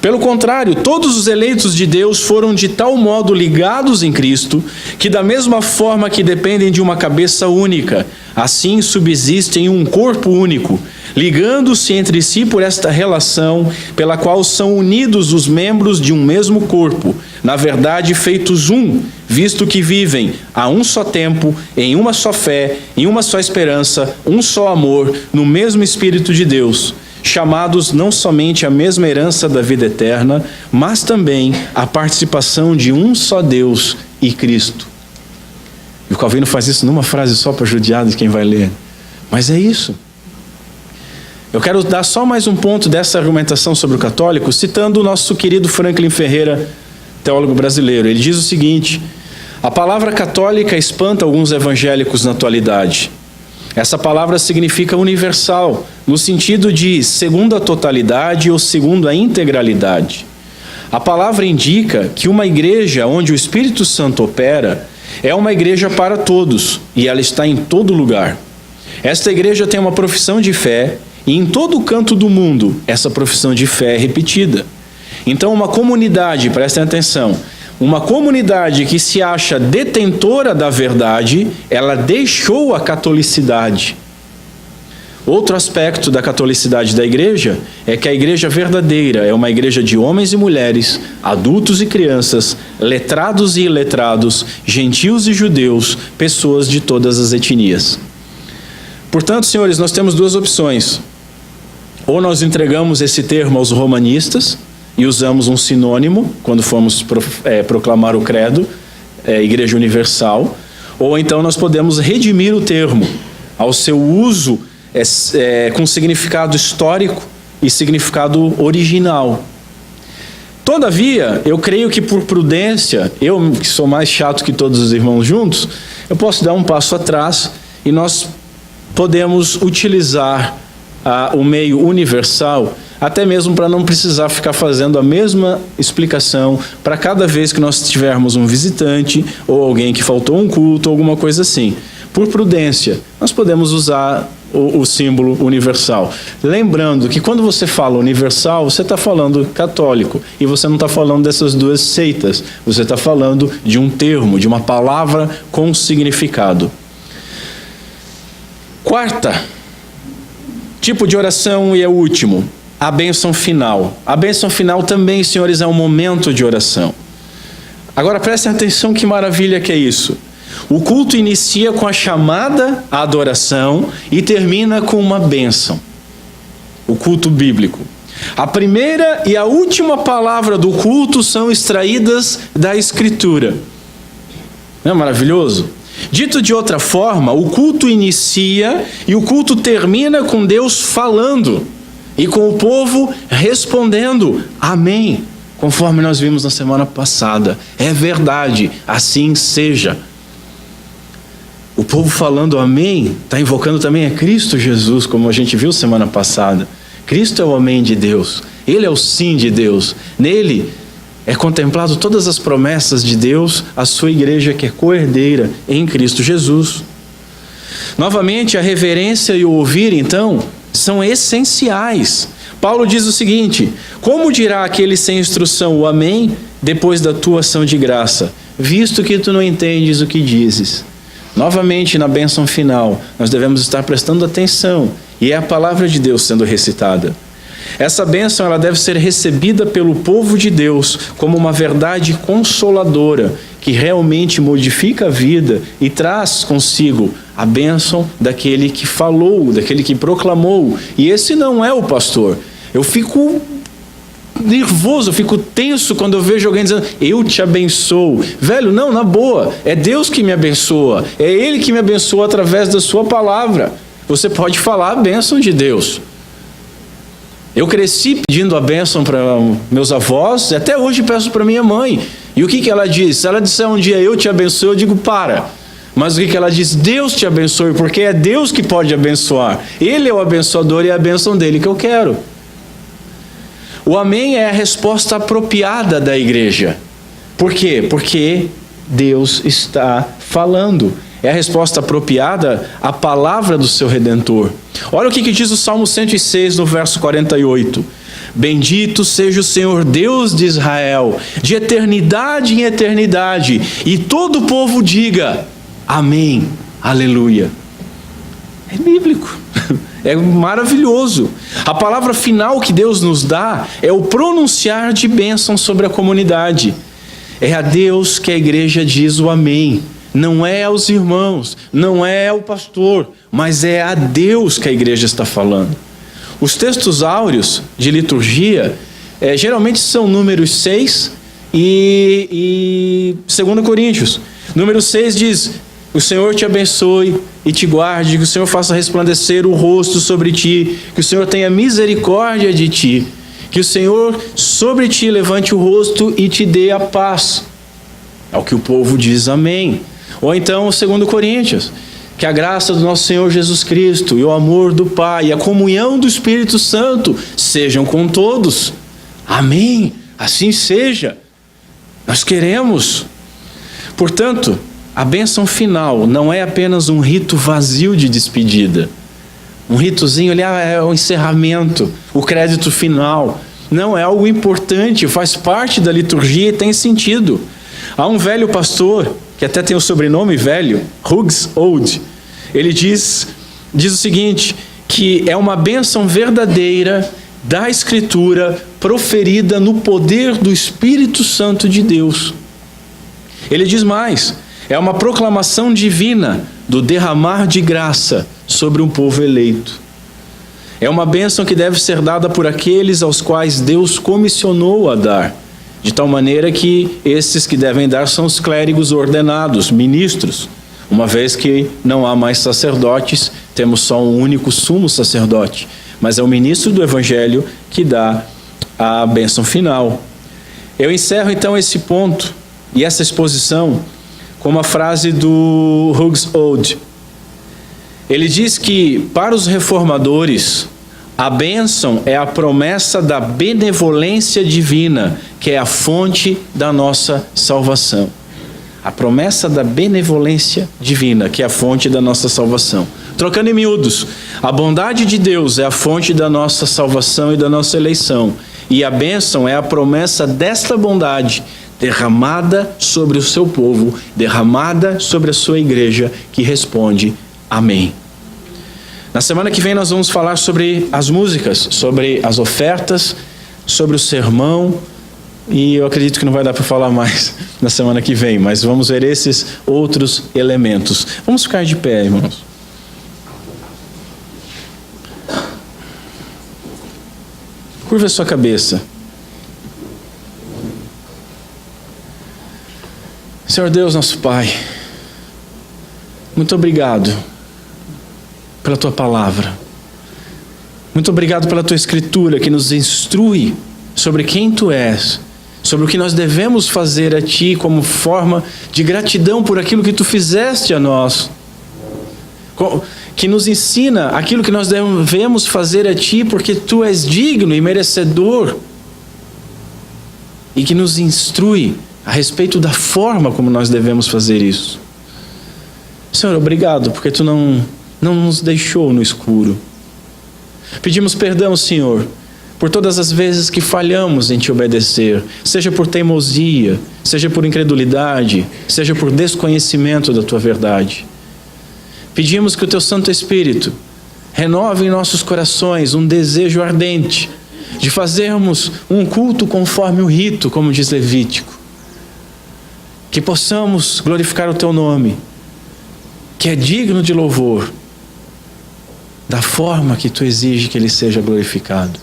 Pelo contrário, todos os eleitos de Deus foram de tal modo ligados em Cristo, que da mesma forma que dependem de uma cabeça única, assim subsistem um corpo único, ligando-se entre si por esta relação, pela qual são unidos os membros de um mesmo corpo, na verdade feitos um, visto que vivem a um só tempo, em uma só fé, em uma só esperança, um só amor, no mesmo Espírito de Deus, chamados não somente à mesma herança da vida eterna, mas também à participação de um só Deus e Cristo. E o Calvino faz isso numa frase só para judiar de quem vai ler. Mas é isso. Eu quero dar só mais um ponto dessa argumentação sobre o católico, citando o nosso querido Franklin Ferreira, teólogo brasileiro. Ele diz o seguinte: a palavra católica espanta alguns evangélicos na atualidade. Essa palavra significa universal, no sentido de segundo a totalidade ou segundo a integralidade. A palavra indica que uma igreja onde o Espírito Santo opera é uma igreja para todos, e ela está em todo lugar. Esta igreja tem uma profissão de fé, e em todo canto do mundo essa profissão de fé é repetida. Então uma comunidade, prestem atenção, uma comunidade que se acha detentora da verdade, ela deixou a catolicidade. Outro aspecto da catolicidade da igreja é que a igreja verdadeira é uma igreja de homens e mulheres, adultos e crianças, letrados e iletrados, gentios e judeus, pessoas de todas as etnias. Portanto, senhores, nós temos duas opções. Ou nós entregamos esse termo aos romanistas e usamos um sinônimo quando formos proclamar o credo, Igreja Universal, ou então nós podemos redimir o termo ao seu uso com significado histórico e significado original. Todavia, eu creio que por prudência, eu que sou mais chato que todos os irmãos juntos, eu posso dar um passo atrás e nós podemos utilizar o meio universal, até mesmo para não precisar ficar fazendo a mesma explicação para cada vez que nós tivermos um visitante ou alguém que faltou um culto, alguma coisa assim. Por prudência, nós podemos usar o símbolo universal. Lembrando que quando você fala universal, você está falando católico, e você não está falando dessas duas seitas, você está falando de um termo, de uma palavra com significado. Quarta tipo de oração, e é o último, a bênção final. A bênção final também, senhores, é um momento de oração. Agora prestem atenção que maravilha que é isso. O culto inicia com a chamada à adoração e termina com uma bênção. O culto bíblico. A primeira e a última palavra do culto são extraídas da Escritura. Não é maravilhoso? Dito de outra forma, o culto inicia e o culto termina com Deus falando e com o povo respondendo amém, conforme nós vimos na semana passada. É verdade, assim seja. O povo falando amém, está invocando também a Cristo Jesus, como a gente viu semana passada. Cristo é o amém de Deus, Ele é o sim de Deus. Nele é contemplado todas as promessas de Deus, a sua igreja que é co-herdeira em Cristo Jesus. Novamente, a reverência e o ouvir, então, são essenciais. Paulo diz o seguinte: como dirá aquele sem instrução o amém depois da tua ação de graça, visto que tu não entendes o que dizes? Novamente, na bênção final, nós devemos estar prestando atenção, e é a palavra de Deus sendo recitada. Essa bênção ela deve ser recebida pelo povo de Deus como uma verdade consoladora, que realmente modifica a vida e traz consigo a bênção daquele que falou, daquele que proclamou. E esse não é o pastor. Eu fico nervoso, eu fico tenso quando eu vejo alguém dizendo, eu te abençoo. Velho, não, na boa, é Deus que me abençoa, é Ele que me abençoa através da sua palavra. Você pode falar a bênção de Deus. Eu cresci pedindo a bênção para meus avós, e até hoje peço para minha mãe. E o que ela diz? Se ela disser um dia, eu te abençoo, eu digo, para. Mas o que ela diz? Deus te abençoe, porque é Deus que pode abençoar. Ele é o abençoador e é a bênção dele que eu quero. O amém é a resposta apropriada da igreja. Por quê? Porque Deus está falando. É a resposta apropriada à palavra do seu Redentor. Olha o que diz o Salmo 106, no verso 48. Bendito seja o Senhor Deus de Israel, de eternidade em eternidade. E todo o povo diga, amém, aleluia. É bíblico, é maravilhoso. A palavra final que Deus nos dá é o pronunciar de bênção sobre a comunidade. É a Deus que a igreja diz o amém. Não é aos irmãos, não é ao pastor, mas é a Deus que a igreja está falando. Os textos áureos de liturgia geralmente são números 6 e 2 Coríntios. Número 6 diz, o Senhor te abençoe e te guarde, que o Senhor faça resplandecer o rosto sobre ti, que o Senhor tenha misericórdia de ti, que o Senhor sobre ti levante o rosto e te dê a paz. É o que o povo diz amém. Ou então, 2 Coríntios, que a graça do nosso Senhor Jesus Cristo e o amor do Pai e a comunhão do Espírito Santo sejam com todos. Amém. Assim seja. Nós queremos. Portanto, a bênção final não é apenas um rito vazio de despedida. Um ritozinho ali, é o encerramento, o crédito final. Não, é algo importante, faz parte da liturgia e tem sentido. Há um velho pastor, que até tem o sobrenome velho, Hughes Old, ele diz o seguinte, que é uma bênção verdadeira da Escritura, proferida no poder do Espírito Santo de Deus. Ele diz mais: é uma proclamação divina do derramar de graça sobre um povo eleito. É uma bênção que deve ser dada por aqueles aos quais Deus comissionou a dar, de tal maneira que esses que devem dar são os clérigos ordenados, ministros. Uma vez que não há mais sacerdotes, temos só um único sumo sacerdote, mas é o ministro do Evangelho que dá a bênção final. Eu encerro então esse ponto e essa exposição com uma frase do Hughes Ode. Ele diz que, para os reformadores, a bênção é a promessa da benevolência divina, que é a fonte da nossa salvação. A promessa da benevolência divina, que é a fonte da nossa salvação. Trocando em miúdos, a bondade de Deus é a fonte da nossa salvação e da nossa eleição. E a bênção é a promessa desta bondade, derramada sobre o seu povo, derramada sobre a sua igreja, que responde: amém. Na semana que vem nós vamos falar sobre as músicas, sobre as ofertas, sobre o sermão, e eu acredito que não vai dar para falar mais na semana que vem, mas vamos ver esses outros elementos. Vamos ficar de pé, irmãos. Curva a sua cabeça. Senhor Deus, nosso Pai, muito obrigado pela Tua palavra. Muito obrigado pela Tua Escritura, que nos instrui sobre quem Tu és, sobre o que nós devemos fazer a Ti como forma de gratidão por aquilo que Tu fizeste a nós, que nos ensina aquilo que nós devemos fazer a Ti porque Tu és digno e merecedor, e que nos instrui a respeito da forma como nós devemos fazer isso. Senhor, obrigado, porque Tu não nos deixou no escuro. Pedimos perdão, Senhor, por todas as vezes que falhamos em Te obedecer, seja por teimosia, seja por incredulidade, seja por desconhecimento da Tua verdade. Pedimos que o Teu Santo Espírito renove em nossos corações um desejo ardente de fazermos um culto conforme o rito, como diz Levítico. Que possamos glorificar o Teu nome, que é digno de louvor, da forma que Tu exige que Ele seja glorificado.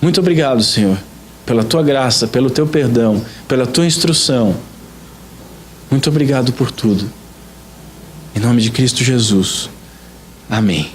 Muito obrigado, Senhor, pela Tua graça, pelo Teu perdão, pela Tua instrução. Muito obrigado por tudo. Em nome de Cristo Jesus. Amém.